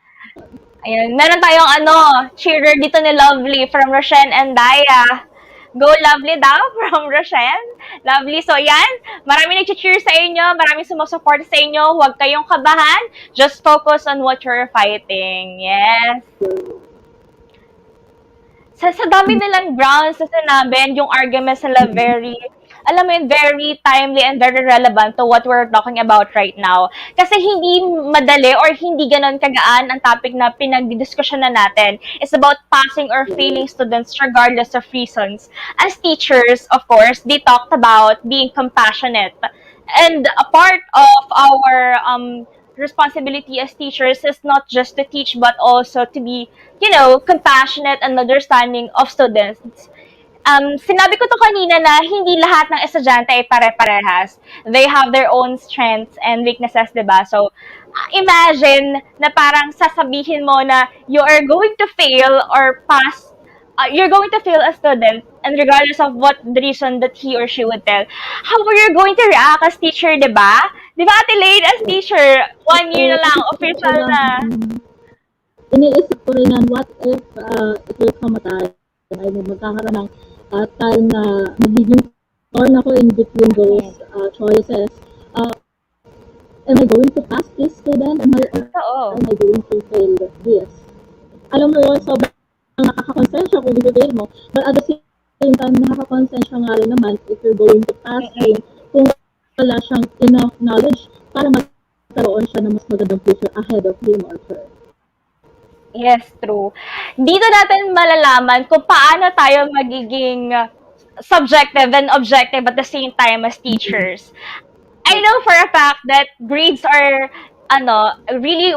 Ayun, meron tayong cheerer dito ni Lovely from Roshen and Daya. Go Lovely daw from Roshen. Lovely. So yan, maraming nag-cheer sa inyo, maraming sumusupport sa inyo. Huwag kayong kabahan. Just focus on what you're fighting. Yes. Sa dami nilang grounds na sinabi, yung arguments nila very timely and very relevant to what we're talking about right now. Kasi hindi madali or hindi ganon kagaan ang topic na pinagdidiskusyon na natin. It's about passing or failing students regardless of reasons. As teachers, of course, they talked about being compassionate. And a part of our responsibility as teachers is not just to teach but also to be, compassionate and understanding of students. Sinabi ko to kanina na hindi lahat ng estudyante ay pare-parehas. They have their own strengths and weaknesses, 'di ba? So, imagine na parang sasabihin mo na you are going to fail or pass, you're going to fail a student, and regardless of what the reason that he or she would tell, how are you going to react as teacher, 'di ba? 'Di ba, Ate Lane, as teacher, 1 year na lang, official na. Iniisip ko rin yan, what if it will come a time, I mean, magkakaroon ng time na magiging torn ako in between those choices. Am I going to pass this student? Am I going to fail this? Alam mo yun, sobrang nakakakonsensya kung i-fail mo. But at the same time, nakakakonsensya nga rin naman if you're going to pass him kung wala siyang enough knowledge para magkaroon siya ng mas magandang future ahead of him or her. Yes, true. Dito natin malalaman kung paano tayo magiging subjective and objective at the same time as teachers. I know for a fact that grades are really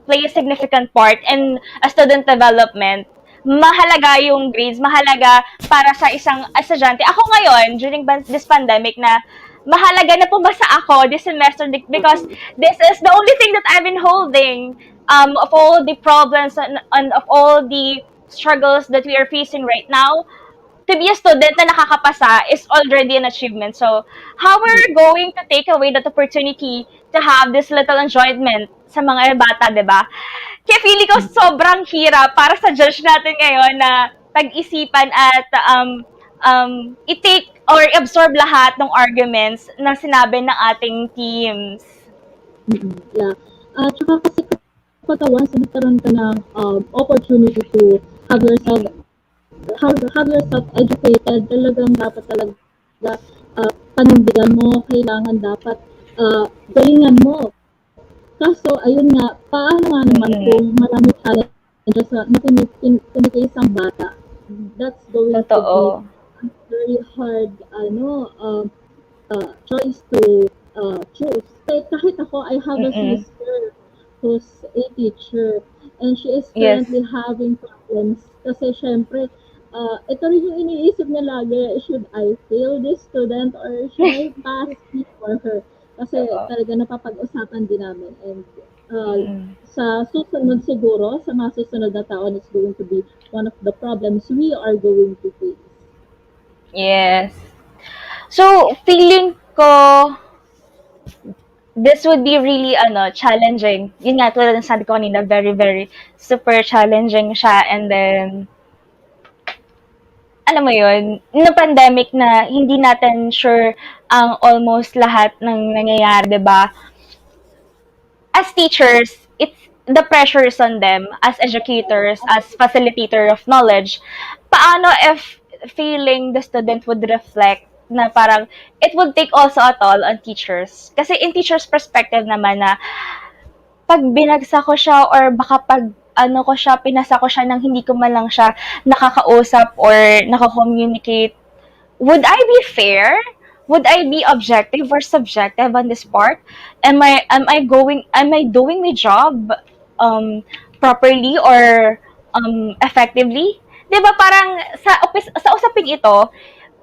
play a significant part in a student development. Mahalaga yung grades, mahalaga para sa isang estudyante. Ako ngayon, during this pandemic, na mahalaga na pumasa ako this semester because this is the only thing that I've been holding of all the problems and of all the struggles that we are facing right now. To be a student na nakakapasa is already an achievement. So, how we're going to take away that opportunity to have this little enjoyment sa mga bata, di ba? Kaya feeling ko sobrang hirap para sa judge natin ngayon na pag-isipan at i-take or absorb lahat ng arguments na sinabi ng ating teams. Yeah. Tsaka kasi kapag once nagkaroon ka ng opportunity to have yourself educated, talagang dapat panindigan mo, kailangan dapat galingan mo. Kaso, ayun nga, paano nga naman kung marami challenges na kinikisang bata? That's going to be a very hard choice to choose. Kahit ako, I have a sister who's a teacher and she is currently having problems kasi syempre, ito rin yung iniisip niya lagi, should I fail this student or should I pass it for her? Kasi talaga napapag-usapan din namin. And sa susunod siguro, sa mga susunod na taon, it's going to be one of the problems we are going to face. Yes. So, feeling ko, this would be really challenging. Yun nga, tulad ng sabi ko kanina, very, very super challenging siya. And then, alam mo yun, na pandemic na hindi natin sure ang almost lahat ng nangyayari, diba? As teachers, the pressure is on them as educators, as facilitator of knowledge. Paano if feeling the student would reflect na parang it would take also a toll on teachers? Kasi in teachers' perspective naman na pag binagsa ko siya or baka pag pinasa ko siya nang hindi ko man lang siya nakakausap or nakakommunicate, would I be fair? Would I be objective or subjective on this part? Am I doing my job properly or effectively? 'Di ba parang sa usaping ito,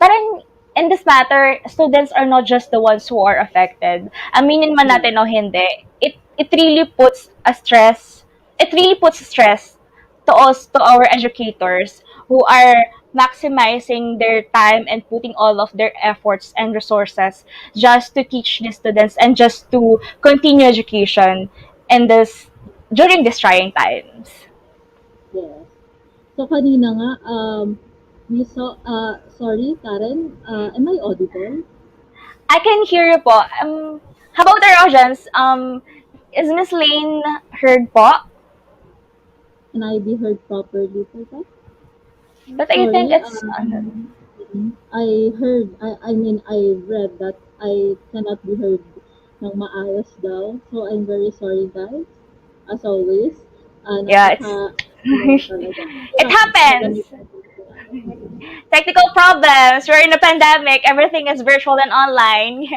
parang in this matter, students are not just the ones who are affected. Aminin man natin o hindi, it really puts stress to us, to our educators who are maximizing their time and putting all of their efforts and resources just to teach the students and just to continue education during these trying times. Yes. So kanina nga, sorry, Karen, am I audible? I can hear you po. How about our audience? Is Miss Lane heard po? Can I be heard properly for that? But I think it's I read that I cannot be heard ng maayos daw. So I'm very sorry, guys. As always. Yeah, it happens. Technical problems. We're in a pandemic. Everything is virtual and online.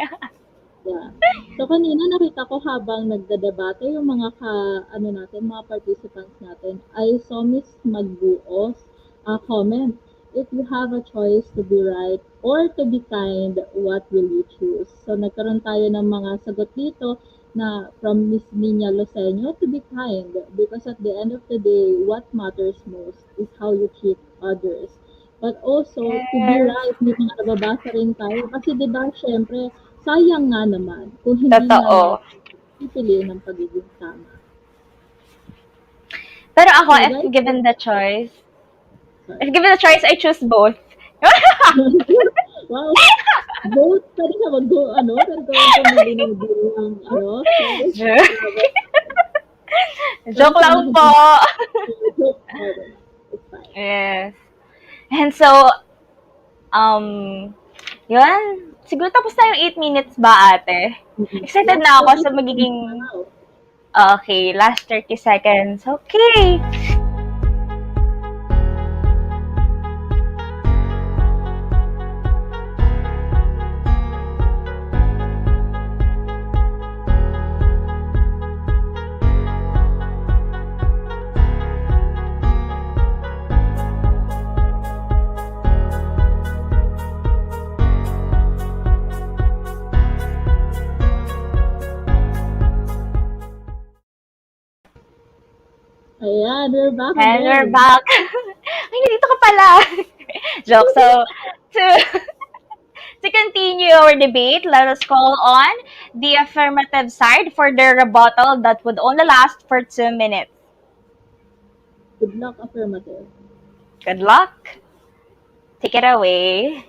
Yeah. So kanina nakita ko habang nagdedebate yung mga participants natin, I saw Miss Magbuos comment, if you have a choice to be right or to be kind, what will you choose? So nagkaroon tayo ng mga sagot dito na from Miss Nina Loseño, to be kind, because at the end of the day, what matters most is how you treat others. But also, to be Yes. right, may mga nababasa rin tayo. Kasi di ba, syempre, sayang nga naman kung hindi nga Totoo. natin pipiliin ang pagiging tama. Pero ako, So, if guys, given the choice, sorry. I choose both. Wow. Both, pwede ka pwede ka pumili ng dalawang, choice. Joke. Grabe. Joke lang po. Joke. Okay. It's fine. Yes. And so, yun. Siguro tapos na yung 8 minutes ba, ate? Excited na ako sa magiging... Okay, last 30 seconds. Okay. Ayan, we're back And we're again. back. Ay, nandito ka pala. Joke. So, to continue our debate, let us call on the affirmative side for their rebuttal that would only last for 2 minutes. Good luck, affirmative. Good luck. Take it away.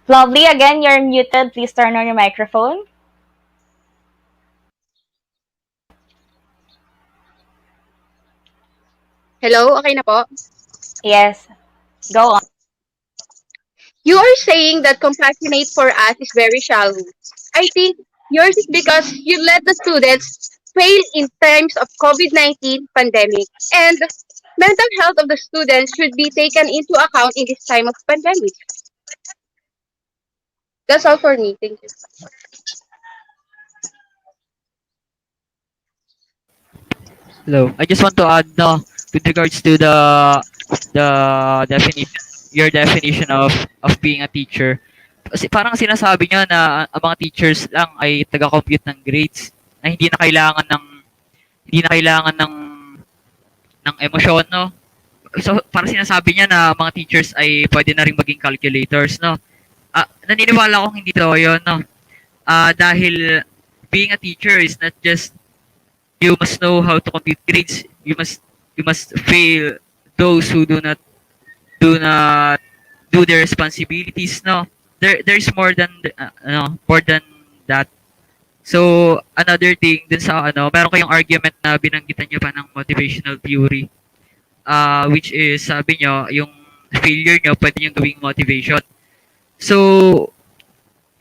Lovely, again, you're muted. Please turn on your microphone. Hello, okay na po? Yes. Go on. You are saying that compassionate for us is very shallow. I think yours is because you let the students fail in terms of COVID-19 pandemic, and mental health of the students should be taken into account in this time of pandemic. That's all for me. Thank you. Hello. I just want to add no with regards to the definition your definition of being a teacher. Kasi parang sinasabi niyo na ang mga teachers lang ay taga-compute ng grades na hindi na kailangan ng emosyon, no? So parang sinasabi niya na mga teachers ay pwede na ring maging calculators, no? Naniniwala akong hindi totoo 'yon, no? Dahil being a teacher is not just you must know how to compute grades. You must fail those who do not do their responsibilities. No, there's more than more than that. So another thing dun sa meron kayong argument na binanggitan niyo pa ng motivational theory. Which is sabi niyo yung failure niyo pwede niyo gawing motivation. So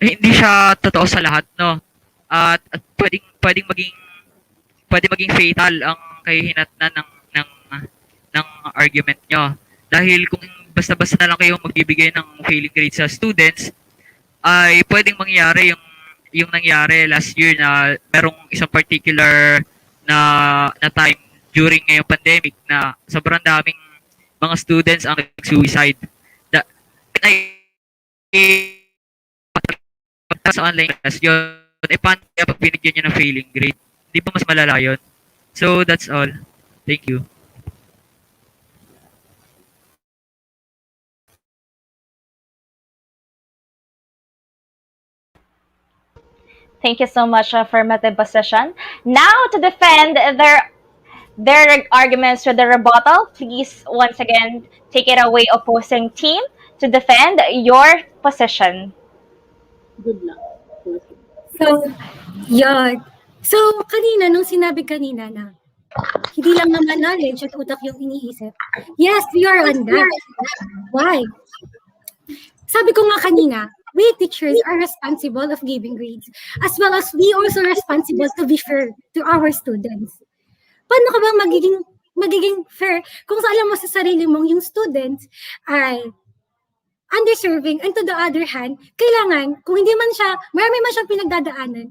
hindi siya totoo sa lahat, no? At pwedeng maging fatal ang kahihinatnan ng argument nyo. Dahil kung basta-basta na lang kayong magbibigay ng failing grade sa students, ay pwedeng mangyari yung nangyari last year na merong isang particular na time during ngayong pandemic na sobrang daming mga students ang nag-suicide. Sa online class yun, paano kaya pag binigyan nyo ng failing grade? Di ba mas malala yun? So, that's all. Thank you. Thank you so much, affirmative position. Now, to defend their arguments with the rebuttal, please, once again, take it away, opposing team, to defend your position. Good luck. So, yun. So, kanina, nung sinabi kanina na hindi lang naman knowledge at utak yung iniisip. Yes, we are on that. Why? Sabi ko nga kanina, we teachers are responsible of giving grades, as well as we also responsible to be fair to our students. paano ka ba magiging fair kung alam mo sa sarili mong yung students ay underserving, and to the other hand, kailangan, kung hindi man siya, marami man siyang pinagdadaanan,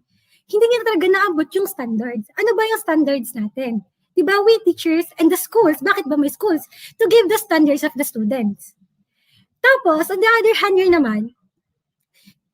hindi niya talaga naabot yung standards. Ano ba yung standards natin? Diba, we teachers and the schools, bakit ba may schools? To give the standards of the students. Tapos, on the other hand yun naman,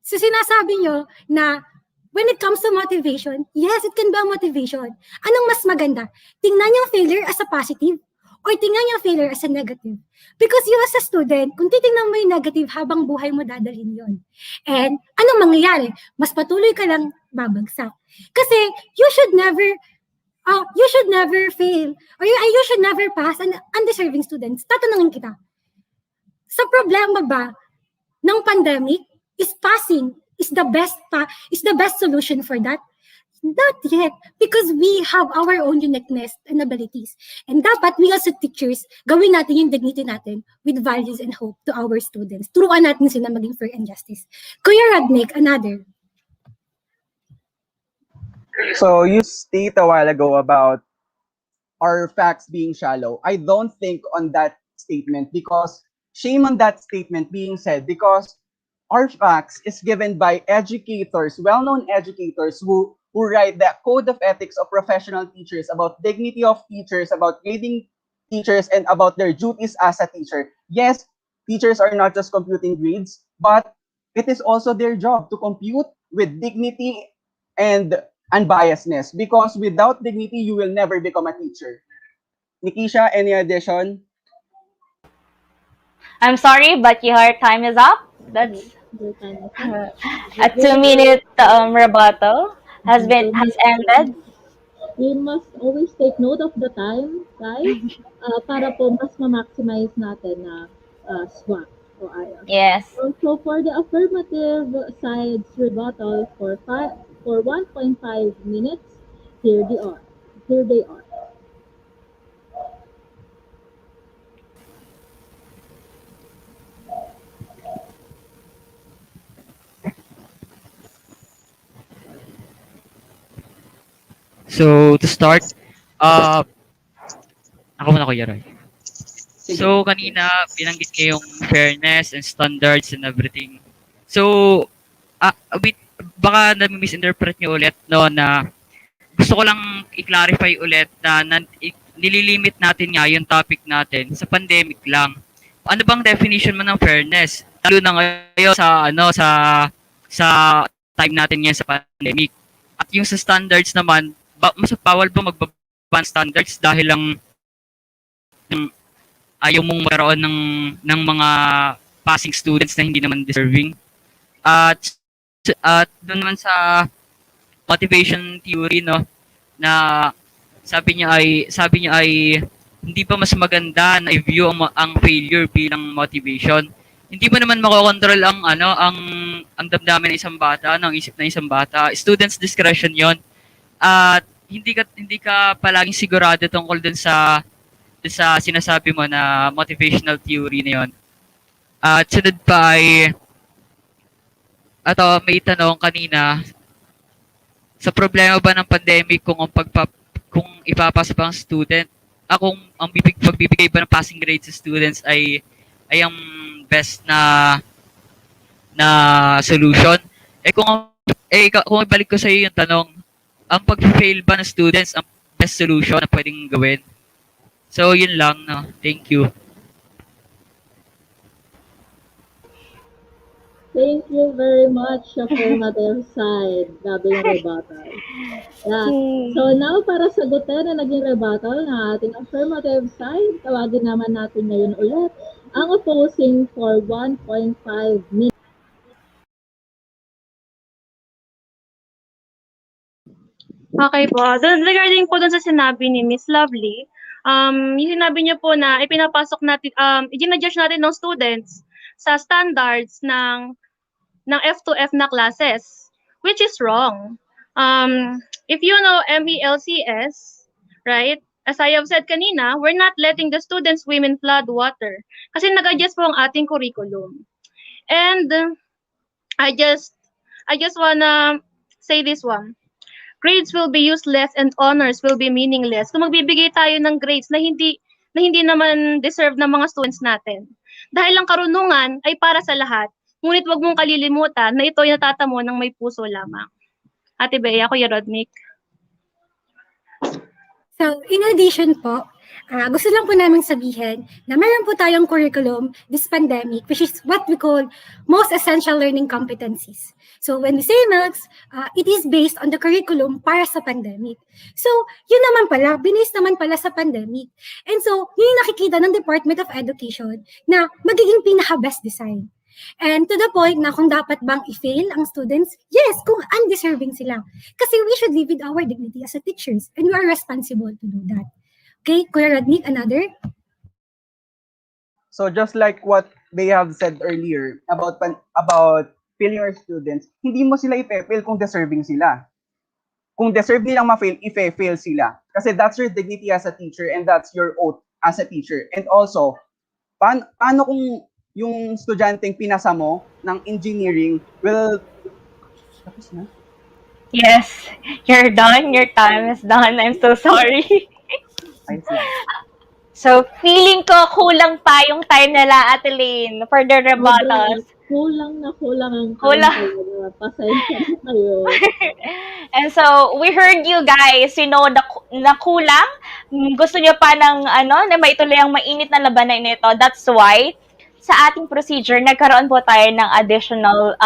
so sinasabi nyo na when it comes to motivation, yes, it can be a motivation. Anong mas maganda? Tingnan yung failure as a positive or tingnan yung failure as a negative. Because you as a student, kung titingnan mo yung negative, habang buhay mo dadalhin yon. And anong mangyayari? Mas patuloy ka lang babagsak. Kasi you should never fail or you should never pass an undeserving students. Tatanungin kita, sa problema ba ng pandemic, is passing is the best solution for that? Not yet, because we have our own uniqueness and abilities. And dapat we as teachers, gawin natin yung dignity natin with values and hope to our students. Turuan natin sila maging fair and justice. Kuya Radnik, another. So you state a while ago about our facts being shallow. I don't think on that statement, because shame on that statement being said, because our facts is given by educators, well-known educators who write the code of ethics of professional teachers, about dignity of teachers, about grading teachers, and about their duties as a teacher. Yes, teachers are not just computing grades, but it is also their job to compute with dignity and unbiasedness, because without dignity, you will never become a teacher. Nikisha, any addition? I'm sorry, but your time is up. That's Your time is a 2-minute rebuttal has ended. We must always take note of the time, guys, para po mas ma-maximize natin na swak o IELTS. Yes. So for the affirmative side's rebuttal for 1.5 minutes, here they are. So, to start, ako muna, Kuya Roy. So, kanina, binanggit niyo yung fairness and standards and everything. So, baka na-misinterpret niyo ulit, no, na gusto ko lang i-clarify ulit na nililimit natin nga yung topic natin sa pandemic lang. Ano bang definition mo ng fairness? Lalo na ngayon sa time natin ngayon sa pandemic. At yung sa standards naman, mas bawal ba magbaban standards dahil lang ayaw mong magkaroon ng mga passing students na hindi naman deserving. At doon naman sa motivation theory, no, na sabi niya ay hindi pa mas maganda na i-view ang failure bilang motivation. Hindi mo naman makokontrol ang damdamin ng isang bata, ng isip ng isang bata. Students' discretion 'yon. At hindi ka palaging sigurado tungkol dun sa sinasabi mo na motivational theory na 'yon. At sunod pa ay may tanong kanina sa problema ba ng pandemic kung ipapasa ba ang student, kung ang pagbibigay ba ng passing grade sa students ay ang best na solution. Kung ibalik ko sa iyo yung tanong, ang pag-fail ba ng students ang best solution na pwedeng gawin? So, yun lang, no? Thank you. Thank you very much, affirmative side. Grabe yung rebuttal. Yeah. So now, para sagutin na naging rebuttal ng ating affirmative side, tawagin naman natin ngayon ulit ang opposing for 1.5 minutes. Okay po. Regarding po dun sa sinabi ni Miss Lovely, yung sinabi niyo po na ipinapasok natin, i-judge natin ng students sa standards ng F2F na classes, which is wrong. If you know MELCS, right, as I have said kanina, we're not letting the students swim in flood water kasi nag-adjust po ang ating curriculum. And I just wanna say this one. grades will be useless and honors will be meaningless kung magbibigay tayo ng grades na hindi naman deserve ng mga students natin. Dahil ang karunungan ay para sa lahat, ngunit wag mong kalilimutan na ito ay natatamo ng may puso lamang. Ate Bea, Kuya Rodnick. So, in addition po, gusto lang po namin sabihin na meron po tayong curriculum this pandemic, which is what we call most essential learning competencies. So, when we say MELCs, it is based on the curriculum para sa pandemic. So, yun naman pala, binis naman pala sa pandemic. And so, yun yung nakikita ng Department of Education na magiging pinaka-best design. And to the point na kung dapat bang i-fail ang students, yes, kung undeserving sila. Kasi we should live with our dignity as a teachers and we are responsible to do that. Okay, Kuya Radnik, another? So just like what they have said earlier about failing our students, hindi mo sila ipe-fail kung deserving sila. Kung deserve nilang ma-fail, ipe-fail sila. Kasi that's your dignity as a teacher and that's your oath as a teacher. And also, paano kung yung estudyanteng pinasa mo ng engineering will... Tapos na? Yes, you're done. Your time is done. I'm so sorry. So, feeling ko kulang pa yung time nila, Ate Lane, for the rebuttals. Kulang ang Kulang. time. Pasensya na kayo. And so, we heard you guys, na kulang. Gusto nyo pa ng, na maituloy ang mainit na labanan nito. That's why, sa ating procedure, nagkaroon po tayo ng additional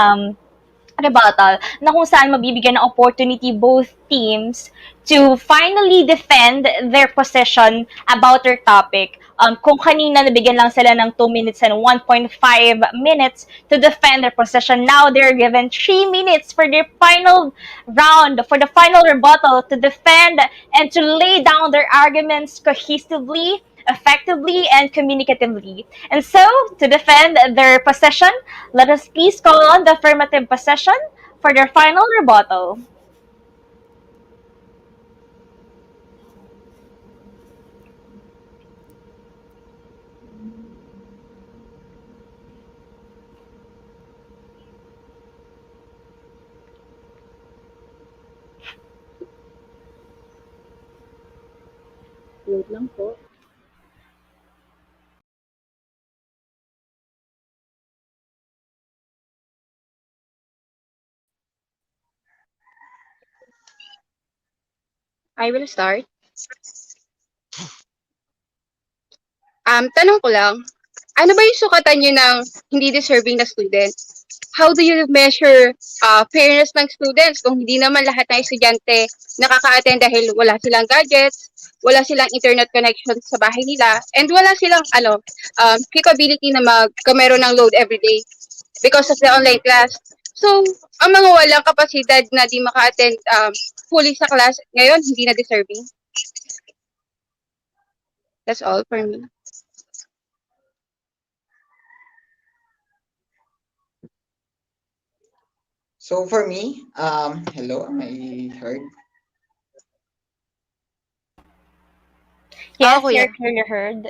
rebuttal na kung saan mabibigyan ng opportunity both teams to finally defend their position about their topic. Kung kanina nabigyan lang sila ng 2 minutes and 1.5 minutes to defend their position, now they're given 3 minutes for their final round, for the final rebuttal to defend and to lay down their arguments cohesively, effectively, and communicatively. And so, to defend their possession, let us please call on the affirmative possession for their final rebuttal. Wait lang po. I will start. Tanong ko lang, ano ba yung sukatan nyo ng hindi deserving na student? How do you measure fairness ng students kung hindi naman lahat ng estudyante nakaka-attend dahil wala silang gadgets, wala silang internet connection sa bahay nila, and wala silang capability na magkamero ng load everyday because of the online class. So, ang mga walang kapasidad na di maka-attend fully sa class, ngayon hindi na deserving. That's all for me. So for me, hello, am I heard? Yes, Kuya. you're heard.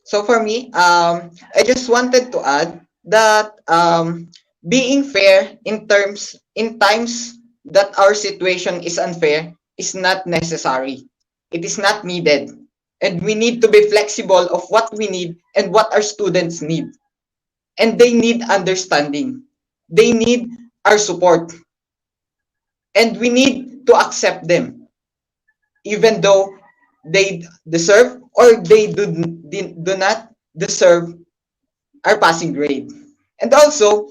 So for me, I just wanted to add that being fair in times that our situation is unfair is not necessary. It is not needed. And we need to be flexible of what we need and what our students need. And they need understanding. They need our support. And we need to accept them, even though they deserve or they do not deserve our passing grade. And also,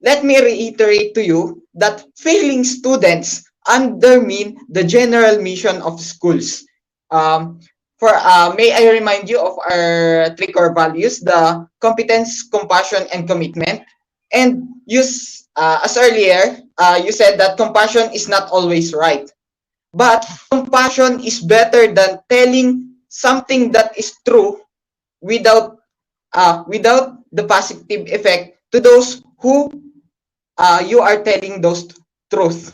let me reiterate to you that failing students undermine the general mission of schools. May I remind you of our 3 core values: the competence, compassion, and commitment. And as earlier, you said that compassion is not always right. But compassion is better than telling something that is true without the positive effect to those who you are telling those truth.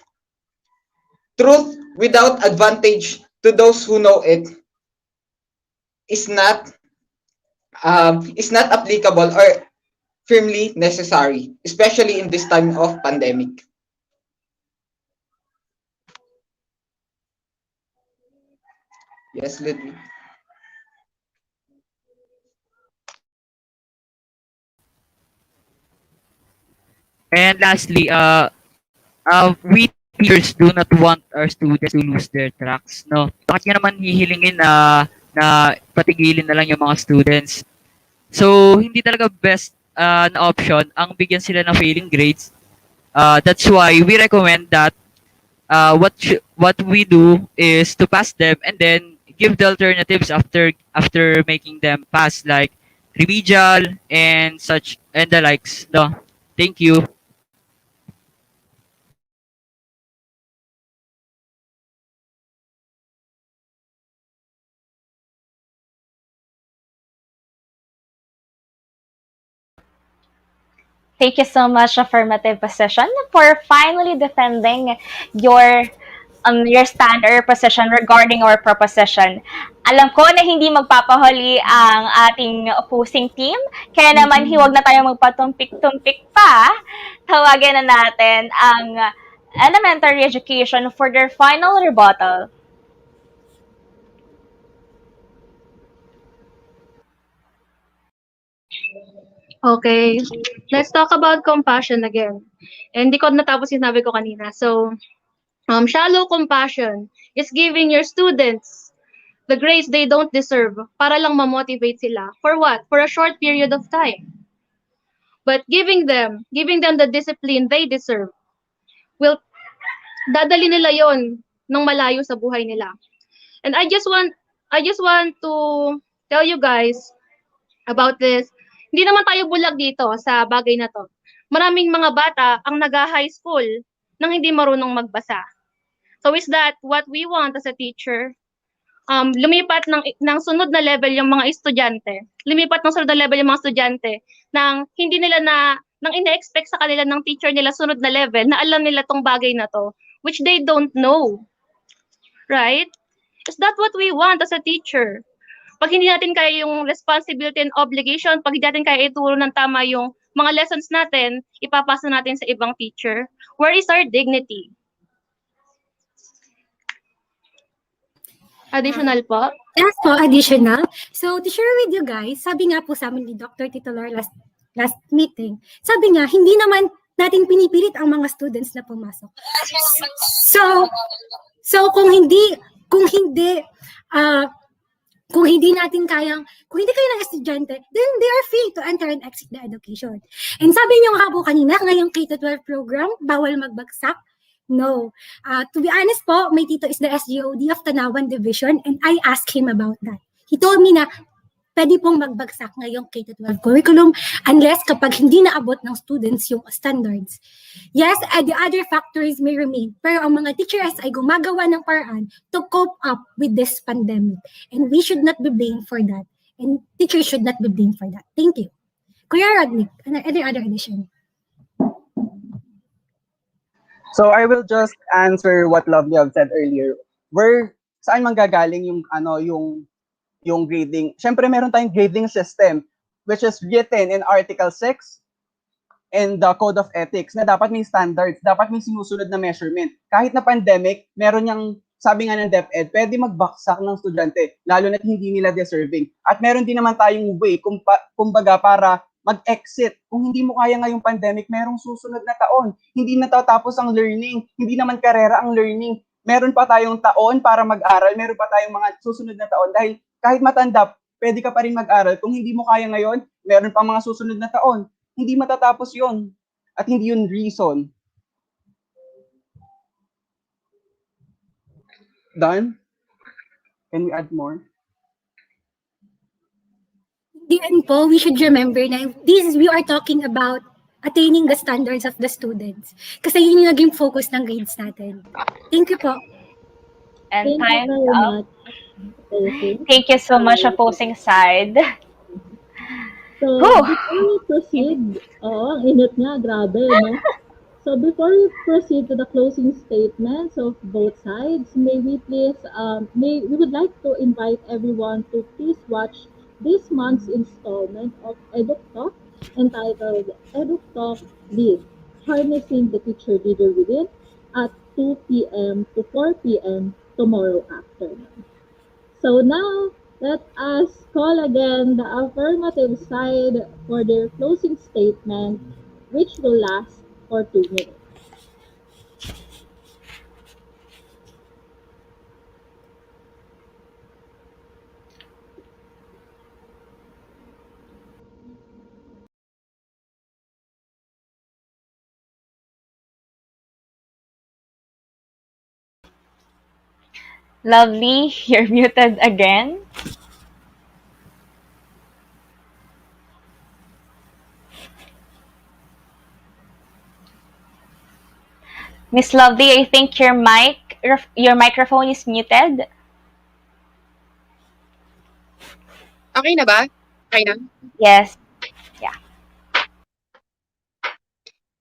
Truth without advantage to those who know it is not applicable or firmly necessary, especially in this time of pandemic. Yes, Ludwig. And lastly, we teachers do not want our students to lose their tracks, no? Bakit nyo naman hihilingin na patigilin na lang yung mga students? So, hindi talaga best na option ang bigyan sila ng failing grades. That's why we recommend that what we do is to pass them and then give the alternatives after making them pass, like remedial and such and the likes. No, thank you. Thank you so much, affirmative position, for finally defending your your stand or position regarding our proposition. Alam ko na hindi magpapahuli ang ating opposing team, kaya naman hiwag na tayo magpatumpik-tumpik pa. Tawagin na natin ang elementary education for their final rebuttal. Okay, let's talk about compassion again. And di ko natapos yung sinabi ko kanina. So, shallow compassion is giving your students the grades they don't deserve para lang ma-motivate sila. For what? For a short period of time. But giving them the discipline they deserve will dadali nila yon ng malayo sa buhay nila. And I just want to tell you guys about this. Hindi naman tayo bulag dito sa bagay na to. Maraming mga bata ang nag-high school nang hindi marunong magbasa. So is that what we want as a teacher? Lumipat ng sunod na level yung mga estudyante. Lumipat ng sunod na level yung mga estudyante nang hindi nila nang ina-expect sa kanila ng teacher nila sunod na level na alam nila tong bagay na to, which they don't know. Right? Is that what we want as a teacher? Pag hindi natin kaya yung responsibility and obligation, pag hindi natin kaya ituro ng tama yung mga lessons natin, ipapasa natin sa ibang teacher, where is our dignity? Additional po? Yes po, additional. So, to share with you guys, sabi nga po sa amin ni Dr. Titular last meeting, sabi niya, hindi naman natin pinipilit ang mga students na pumasok. So kung hindi kayo ng estudyante, then they are free to enter and exit the education. And sabi niyo nga po kanina, ngayong K-12 program, bawal magbagsak. No. To be honest po, my tito is the SGOD of Tanawan Division and I asked him about that. He told me na pwede pong magbagsak ngayong K-12 curriculum unless kapag hindi naabot ng students yung standards. Yes, the other factors may remain, pero ang mga teachers ay gumagawa ng paraan to cope up with this pandemic. And we should not be blamed for that. And teachers should not be blamed for that. Thank you. Kuya Rodnick, any other addition? So I will just answer what Lovely have said earlier. Saan manggagaling yung grading? Syempre meron tayong grading system which is written in Article 6 and the Code of Ethics na dapat may standards, dapat may sinusunod na measurement. Kahit na pandemic, meron yang, sabi nga ng DepEd, pwede magbaksak ng estudyante, lalo na't hindi nila deserving. At meron din naman tayong way, kumbaga para mag-exit. Kung hindi mo kaya ngayong pandemic, merong susunod na taon. Hindi natatapos ang learning, hindi naman karera ang learning. Meron pa tayong taon para mag-aral, meron pa tayong mga susunod na taon dahil kahit matanda, pwede ka pa rin mag-aral. Kung hindi mo kaya ngayon, meron pa mga susunod na taon. Hindi matatapos yon at hindi yun reason. Done? Can we add more? Then po, we should remember na we are talking about attaining the standards of the students. Kasi yun yung naging focus ng grades natin. Thank you po. And Thank you time's very up. much. Okay. Thank you so much, opposing side. So, Whew. before we proceed, ang init nga, grabe, no? So, before we proceed to the closing statements of both sides, may we please, we would like to invite everyone to please watch this month's installment of EduTalk entitled EduTalk Lead, Harnessing the Teacher Leader Within at 2 p.m. to 4 p.m. tomorrow afternoon. So now, let us call again the affirmative side for their closing statement, which will last for 2 minutes. Lovely, you're muted again. Miss Lovely, I think your microphone is muted. Okay na ba? Okay na? Yes. Yeah.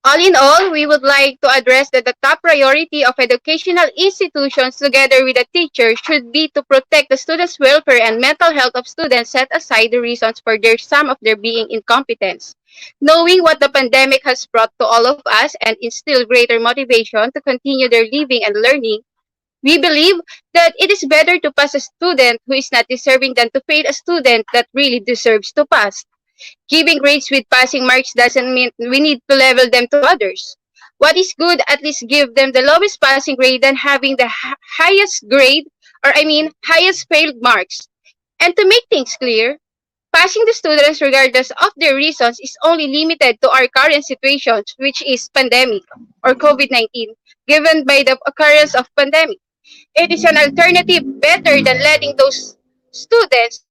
All in all, we would like to address that the top priority of educational institutions together with the teachers should be to protect the students' welfare and mental health of students, set aside the reasons for some of their being incompetence. Knowing what the pandemic has brought to all of us and instill greater motivation to continue their living and learning, we believe that it is better to pass a student who is not deserving than to fail a student that really deserves to pass. Giving grades with passing marks doesn't mean we need to level them to others. What is good, at least give them the lowest passing grade than having the highest grade, highest failed marks. And to make things clear, passing the students regardless of their reasons is only limited to our current situations, which is pandemic or COVID-19, given by the occurrence of pandemic. It is an alternative better than letting those students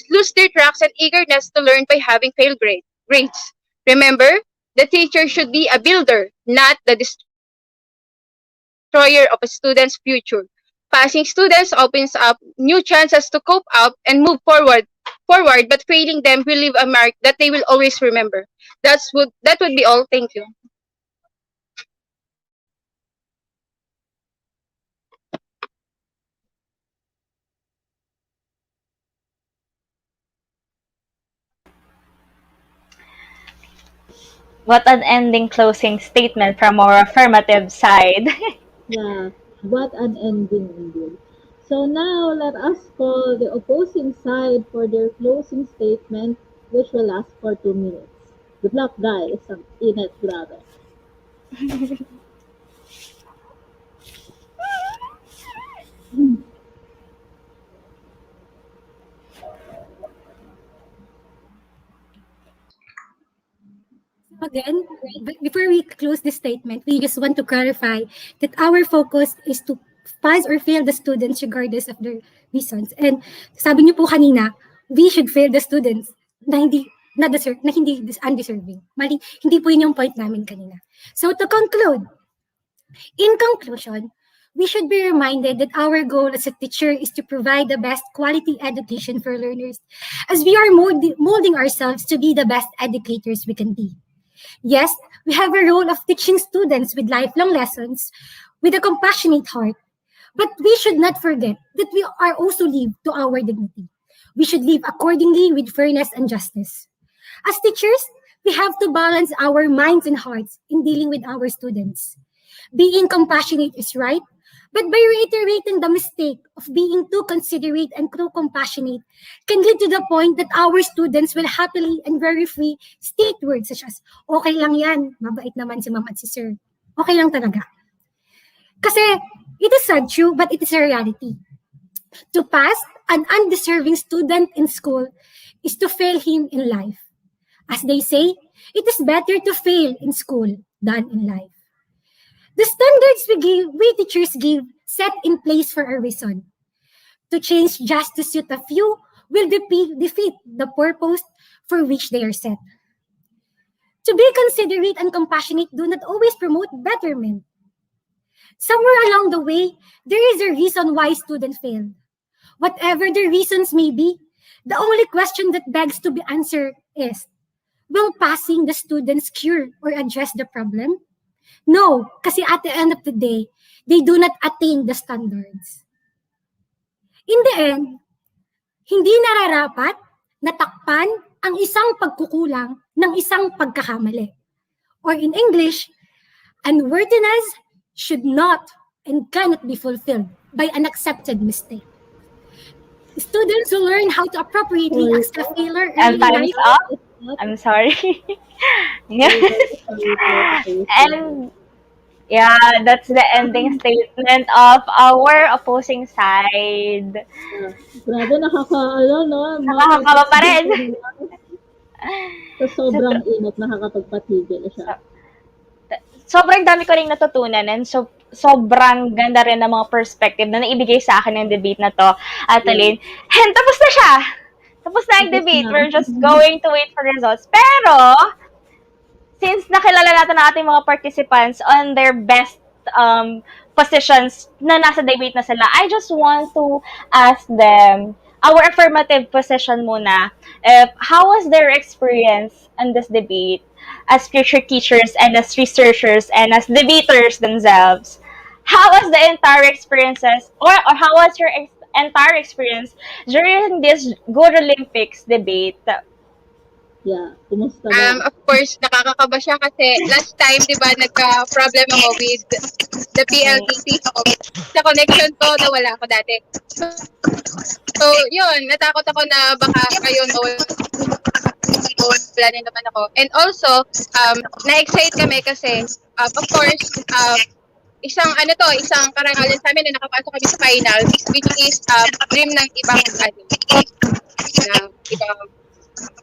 lose their tracks and eagerness to learn by having grades. Remember, the teacher should be a builder, not the destroyer of a student's future. Passing students opens up new chances to cope up and move forward, but failing them will leave a mark that they will always remember. That would be all. Thank you. What an ending closing statement from our affirmative side. Yeah, what an ending indeed. So now let us call the opposing side for their closing statement, which will last for 2 minutes. Good luck, guys. Ang init, grabe. Again, before we close this statement, we just want to clarify that our focus is to pass or fail the students regardless of their reasons. And sabi niyo po kanina, we should fail the students na hindi undeserving. Mali, hindi po yun yung point namin kanina. So to conclude, in conclusion, we should be reminded that our goal as a teacher is to provide the best quality education for learners, as we are molding ourselves to be the best educators we can be. Yes, we have a role of teaching students with lifelong lessons with a compassionate heart. But we should not forget that we are also live to our dignity. We should live accordingly with fairness and justice. As teachers, we have to balance our minds and hearts in dealing with our students. Being compassionate is right, but by reiterating the mistake of being too considerate and too compassionate can lead to the point that our students will happily and very free state words such as, okay lang yan, mabait naman si ma'am at si sir. Okay lang talaga. Kasi it is sad true, but it is a reality. To pass an undeserving student in school is to fail him in life. As they say, it is better to fail in school than in life. The standards we teachers give, set in place for a reason. To change just to suit a few will defeat the purpose for which they are set. To be considerate and compassionate do not always promote betterment. Somewhere along the way, there is a reason why students fail. Whatever the reasons may be, the only question that begs to be answered is, will passing the students cure or address the problem? No, kasi at the end of the day, they do not attain the standards. In the end, hindi nararapat natakpan ang isang pagkukulang ng isang pagkakamali. Or in English, unworthiness should not and cannot be fulfilled by an accepted mistake. Students will learn how to appropriately Sorry accept po. failure And early in time's life. up. It's not I'm sorry. very, Yes. very sorry po. And yeah, that's the ending statement of our opposing side. Grabe, nakaka, no, Nakakakaba pa rin. Sa Sa sobrang init, nakakapagpatigil siya. sobrang dami ko ring natutunan and sobrang ganda rin ng mga perspective na naibigay sa akin ng debate na to, Adeline. And tapos na siya. Tapos na ang Tapos debate. na. We're just going to wait for results. Pero, since nakilala natin ang ating mga participants on their best positions na nasa debate na sila, I just want to ask them, our affirmative position muna, how was their experience in this debate as future teachers and as researchers and as debaters themselves? How was the entire experiences, or how was your entire experience during this Gurolympics debate? Yeah, kumusta ba? Of course, nakakakaba siya kasi last time, di ba, nagka-problem ako with the PLDT. Sa connection ko, nawala ako dati. So, yun, natakot ako na baka ngayon wala na naman ako. And also, na-excite kami kasi, of course, isang karangalan sa amin na nakapasok kami sa finals, which is dream ng ibang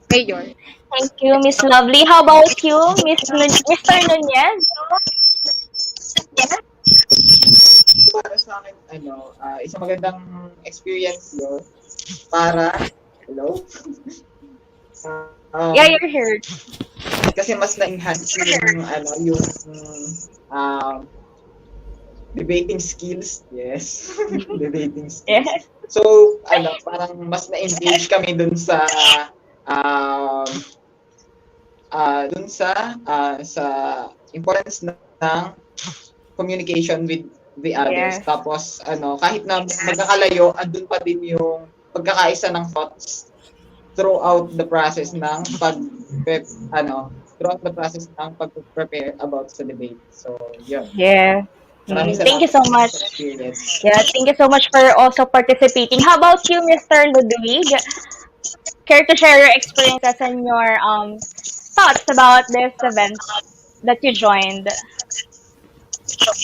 mayor. Thank you, Miss Lovely. How about you, Mr. Nunez? Para sa akin, isang magandang experience yun para, hello? Yeah, you're here. Kasi mas na-enhance yung debating skills. Yes. Debating skills. Yes. So, parang mas na-engage kami dun sa sa importance ng communication with the others. Yes. Tapos kahit na magkakalayo, andun pa din yung pagkakaisa ng thoughts throughout the process ng pag-prepare about sa debate. So, yun. Yeah. Maraming Thank you so salamat much. sa experience. Yeah, thank you so much for also participating. How about you, Mr. Ludwig? Care to share your experiences and your thoughts about this event that you joined?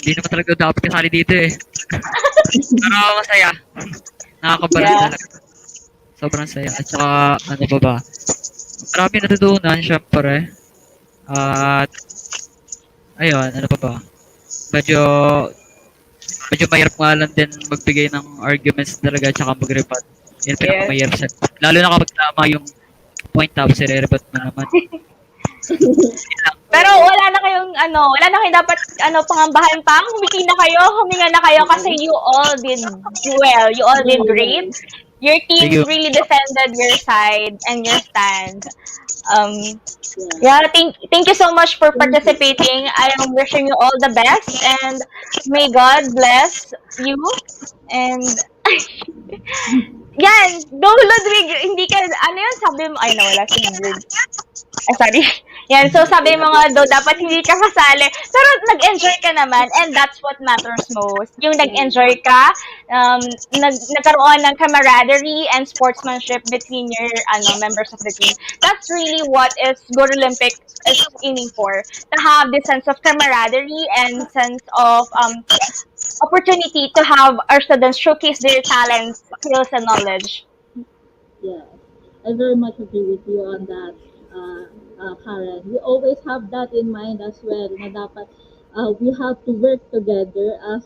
Hindi naman talaga dapat kasali dito eh. Pero masaya. Nakakabala Yeah. talaga. Sobrang saya. At saka, ano pa ba? Marami natutunan, syempre. At, ayun, ano pa ba? Medyo mahirap nga lang din magbigay ng arguments talaga at saka mag-rebut. Yan pinakamahirap siya. Lalo na kapag tama yung point tapos i-rebut mo naman. Pero wala na kayong dapat pangambahan pa. Huminga na kayo kasi you all did well. You all did great. Your team really defended your side and your stand. Yeah, thank you so much for participating. I am wishing you all the best and may God bless you. And yan, go Ludwig, hindi ka, sabi mo, nawala si Ludwig. Sorry. Yan, so sabi mo nga dapat hindi ka kasali. Pero nag-enjoy ka naman and that's what matters most. Yung nag-enjoy ka, nagkaroon ng camaraderie and sportsmanship between your members of the team. That's really what is Gurolympics is aiming for. To have this sense of camaraderie and sense of opportunity to have our students showcase their talents, skills, and knowledge. Yeah, I very much agree with you on that, Karen. We always have that in mind as well, na dapat we have to work together as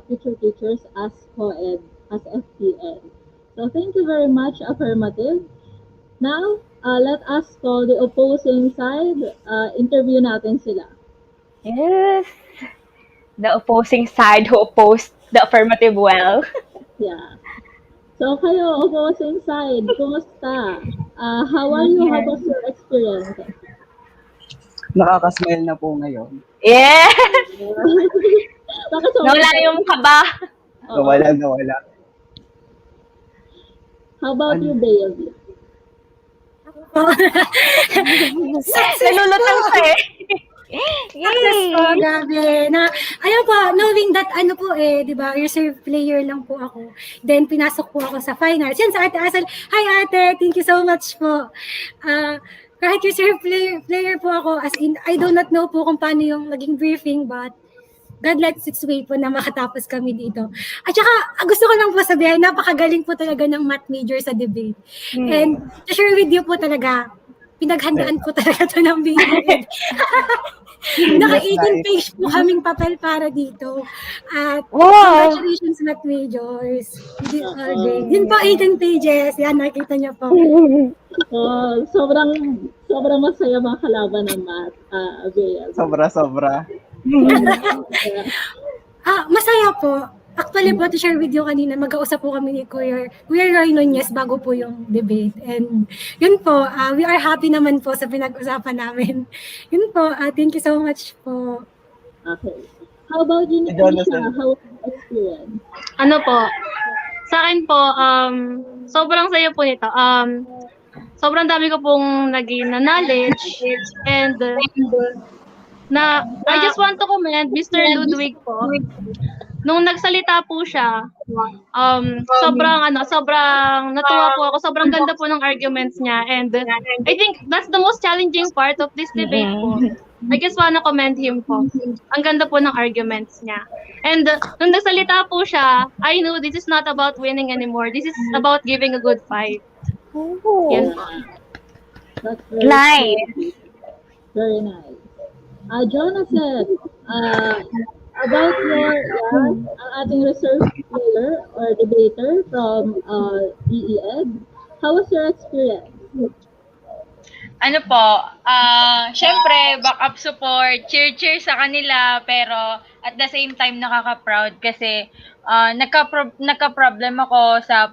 future teachers, as co-ed, as FPN. So thank you very much, affirmative. Now, let us call the opposing side. Interview natin sila. Yes. The opposing side who opposed the affirmative well. Yeah. So kayo, opposing side, kumusta? How are you? How was your experience? Nakaka-smile na po ngayon. Yes! Bakit so Nawala yung kaba. Nawala. How about you, Dale? Nalulutang siya eh. Success po, Yay! grabe. Ayun po, knowing that di ba, reserve player lang po ako. Then, pinasok po ako sa finals. Yan, sa Ate Asal. Hi, Ate! Thank you so much po. Kahit reserve player po ako, as in, I do not know po kung paano yung naging briefing, but God lets its way po na makatapos kami dito. At saka, gusto ko lang po sabihin, napakagaling po talaga ng math major sa debate. And to share with you po talaga, pinaghandaan po talaga to ng BEd. Naka-18 page po kaming papel para dito. At congratulations, math majors. You did all great. Yun po, 18 pages. Yan, nakita niyo po. Sobrang masaya mga kalaban ng math. Bea. Sobra-sobra. Masaya po. Actually po, to share with you kanina, mag-ausap po kami ni Kuya Roy Nunez bago po yung debate. And yun po, we are happy naman po sa pinag-usapan namin. Yun po, thank you so much po. Okay. How about you, Nisha? How experience? Ano po? Sa akin po, sobrang saya po nito. Sobrang dami ko pong naging knowledge and I just want to commend Mr. Ludwig po. Nung nagsalita po siya, sobrang natuwa po ako. Sobrang ganda po ng arguments niya. And I think that's the most challenging part of this debate po. I just wanna commend him po. Ang ganda po ng arguments niya. And nung nagsalita po siya, I knew this is not about winning anymore. This is about giving a good fight. Yan po. That's very Nice. Very nice. Jonathan, about your ating reserve player or debater from DEED, how was your experience? Ano po, syempre, backup support, cheer sa kanila, pero at the same time, nakaka-proud kasi nagka-problem ako sa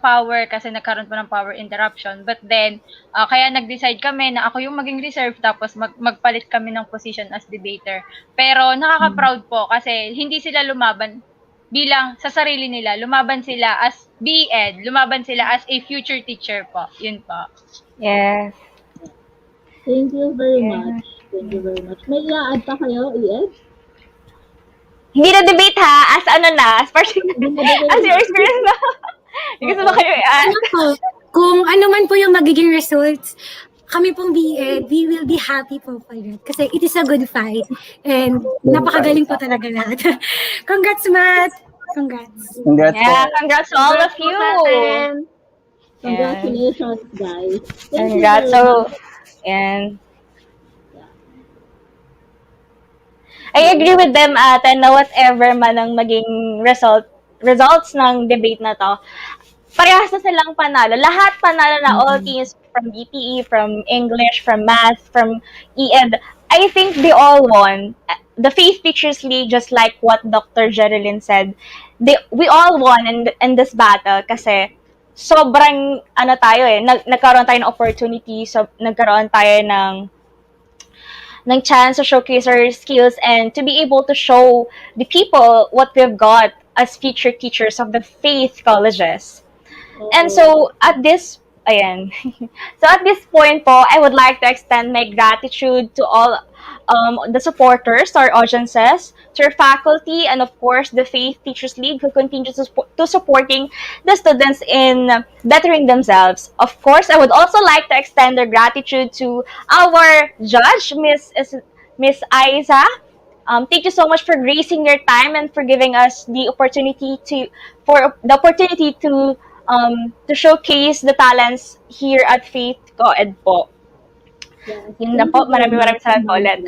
power kasi nagkaroon po ng power interruption. But then, kaya nag-decide kami na ako yung maging reserve tapos magpalit kami ng position as debater. Pero nakaka-proud po kasi hindi sila lumaban bilang sa sarili nila. Lumaban sila as BEd, lumaban sila as a future teacher po. Yun po. Yes. Thank you very much. Thank you very much. May i-add pa kayo, ED? Hindi na debate ha, as your experience na. Gusto ba kayo i-add? Kung ano man po yung magiging results, kami pong BEd, we will be happy po for it. Kasi it is a good fight. And napakagaling po talaga lahat. Congrats, Matt! Congrats. Congrats to all of you. Congratulations, guys. Thank Congrats. you very much. And I agree with them, ate, na whatever man ang maging results ng debate na to, parehas na silang panalo. Lahat panalo na, all teams from BPE, from English, from Math, from ED. I think they all won. The Faith Teachers League, just like what Dr. Jerilyn said, we all won in this battle kasi sobrang nagkaroon tayo ng opportunity, nagkaroon tayo ng chance to showcase our skills and to be able to show the people what we've got as future teachers of the faith colleges. And so at this point po, I would like to extend my gratitude to all the supporters, our audiences, to our faculty, and of course the Faith Teachers League who continues to supporting the students in bettering themselves. Of course, I would also like to extend our gratitude to our judge, Miss Aiza. Thank you so much for gracing your time and for giving us the opportunity to showcase the talents here at Faith Co-Ed po. Yes. Yun na po. Maraming salamat po ulit.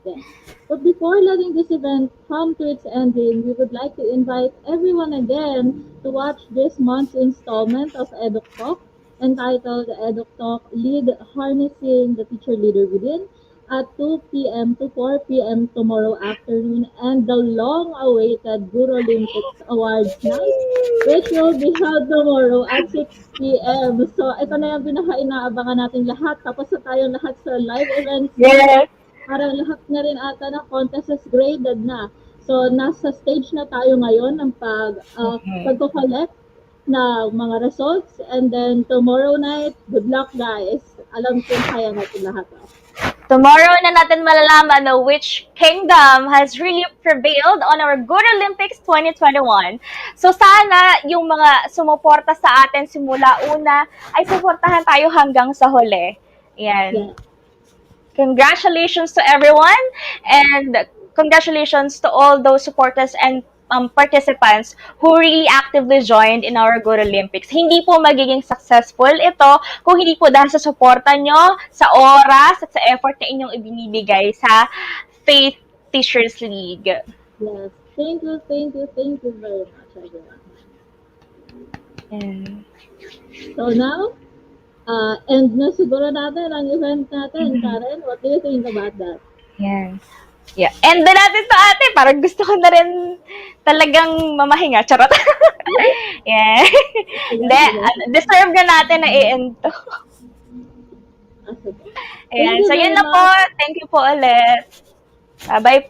Yes. But before letting this event come to its ending, we would like to invite everyone again to watch this month's installment of Eduk Talk, entitled Eduk Talk Lead Harnessing the Teacher Leader Within, at 2 p.m. to 4 p.m. tomorrow afternoon, and the long-awaited Gurolympics Awards Night, which will be held tomorrow at 6 p.m. So, ito na yung pinaka-inaabangan natin lahat. Tapos na tayong lahat sa live events. Yes. Para lahat na rin ata na contest is graded na. So, nasa stage na tayo ngayon ng pagko-collect na mga results. And then, tomorrow night, good luck guys. Alam ko kaya natin lahat. Tomorrow na natin malalaman na which kingdom has really prevailed on our Gurolympics 2021. So sana yung mga sumuporta sa atin simula una ay suportahan tayo hanggang sa huli. Yan. Yeah. Congratulations to everyone and congratulations to all those supporters and participants who really actively joined in our Gurolympics. Hindi po magiging successful ito kung hindi po dahil sa suporta nyo, sa oras, at sa effort na inyong ibinibigay sa Faith Teachers League. Yes. Thank you very much, everyone. And So now, end na siguro natin ang event natin. Karen, what do you think about that? yes. Yeah. And na natin to ate. Parang gusto ko na rin talagang mamahinga. Charot. Yeah. Hindi. Deserve na natin na i-end to. Ayan. So, yun na po. Thank you po ulit. Bye-bye po.